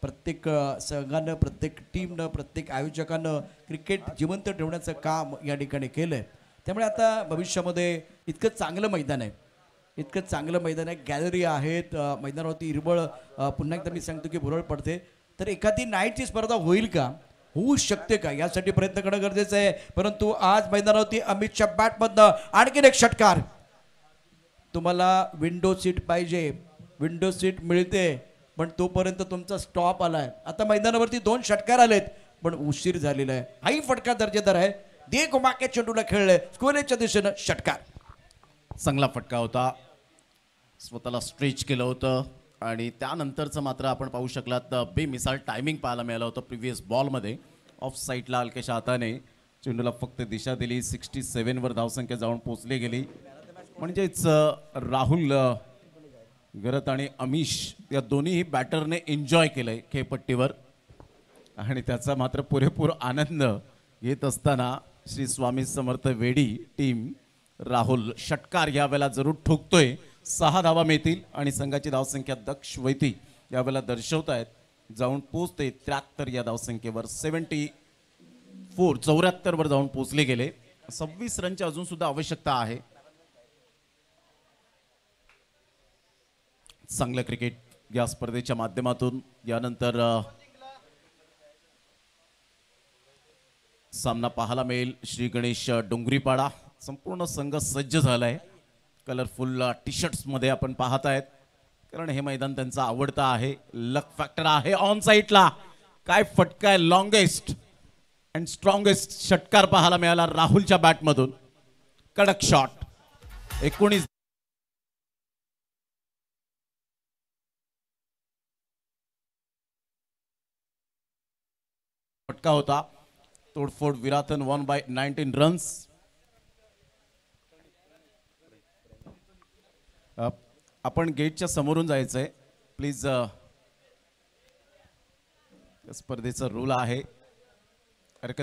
प्रत्येक संघानं, प्रत्येक टीमनं, प्रत्येक आयोजकानं क्रिकेट जिवंत ठेवण्याचं काम या ठिकाणी केलं आहे. त्यामुळे आता भविष्यामध्ये इतकं चांगलं मैदान आहे, इतकं चांगलं मैदान आहे, गॅलरी आहेत, मैदानावरती हिरवळ पुन्हा एकदा मी सांगतो की भुरळ पडते. तर एखादी नाईटची स्पर्धा होईल का, होऊ शकते का, यासाठी प्रयत्न करणं गरजेचं आहे. परंतु आज मैदानावरती अमितच्या बॅटमधनं आणखीन एक षटकार. तुम्हाला विंडो सीट पाहिजे, विंडो सीट मिळते, पण तोपर्यंत तुमचा स्टॉप आलाय. आता मैदानावरती 2 षटकार आलेत, पण उशीर झालेला आहे. हाही फटका दर्जेदार आहे. दे घुमाके चेंडूला खेळले, स्कोरेजच्या दिशेनं षटकार. चांगला फटका होता. स्वतःला स्ट्रेच केलं होतं आणि त्यानंतरचं मात्र आपण पाहू शकलात बेमिसाल टायमिंग पाहायला मिळालं होतं. प्रिव्हियस बॉलमध्ये ऑफ साईडला हलक्याशा हाताने चेंडूला फक्त दिशा दिली. 67वर धावसंख्या जाऊन पोचली गेली. म्हणजेच राहुल गरत आणि अमिश या दोन्ही बॅटरने एन्जॉय केलंय खेळपट्टीवर आणि त्याचा मात्र पुरेपूर आनंद घेत असताना श्री स्वामी समर्थ वेडी टीम राहुल षटकार यावेळेला जरूर ठोकतोय. 6 धावा मिळतील आणि संघाची धावसंख्या दक्ष वैती यावेळेला दर्शवतायत. जाऊन पोचते 73 या धावसंख्येवर. 74 वर जाऊन पोचले गेले. 26 रनची अजून सुद्धा आवश्यकता आहे. चांगलं क्रिकेट या स्पर्धेच्या माध्यमातून. यानंतर सामना पाहायला मिळेल. श्री गणेश डोंगरीपाडा संपूर्ण संघ सज्ज झालाय. कलरफुल टी शर्ट्स मध्ये आपण पाहत आहेत, कारण हे मैदान त्यांचं आवडतं आहे. लक फॅक्टर आहे ऑन साईडला. काय फटका आहे, लॉंगेस्ट अँड स्ट्रॉंगेस्ट षटकार पाहायला मिळाला राहुलच्या बॅटमधून. कडक शॉट. 19 फटका होता. तोडफोड विराथन 1/19 रन्स. आपण गेटच्या समोरून जायचंय प्लीज. स्पर्धेचा रूल आहे, हरकत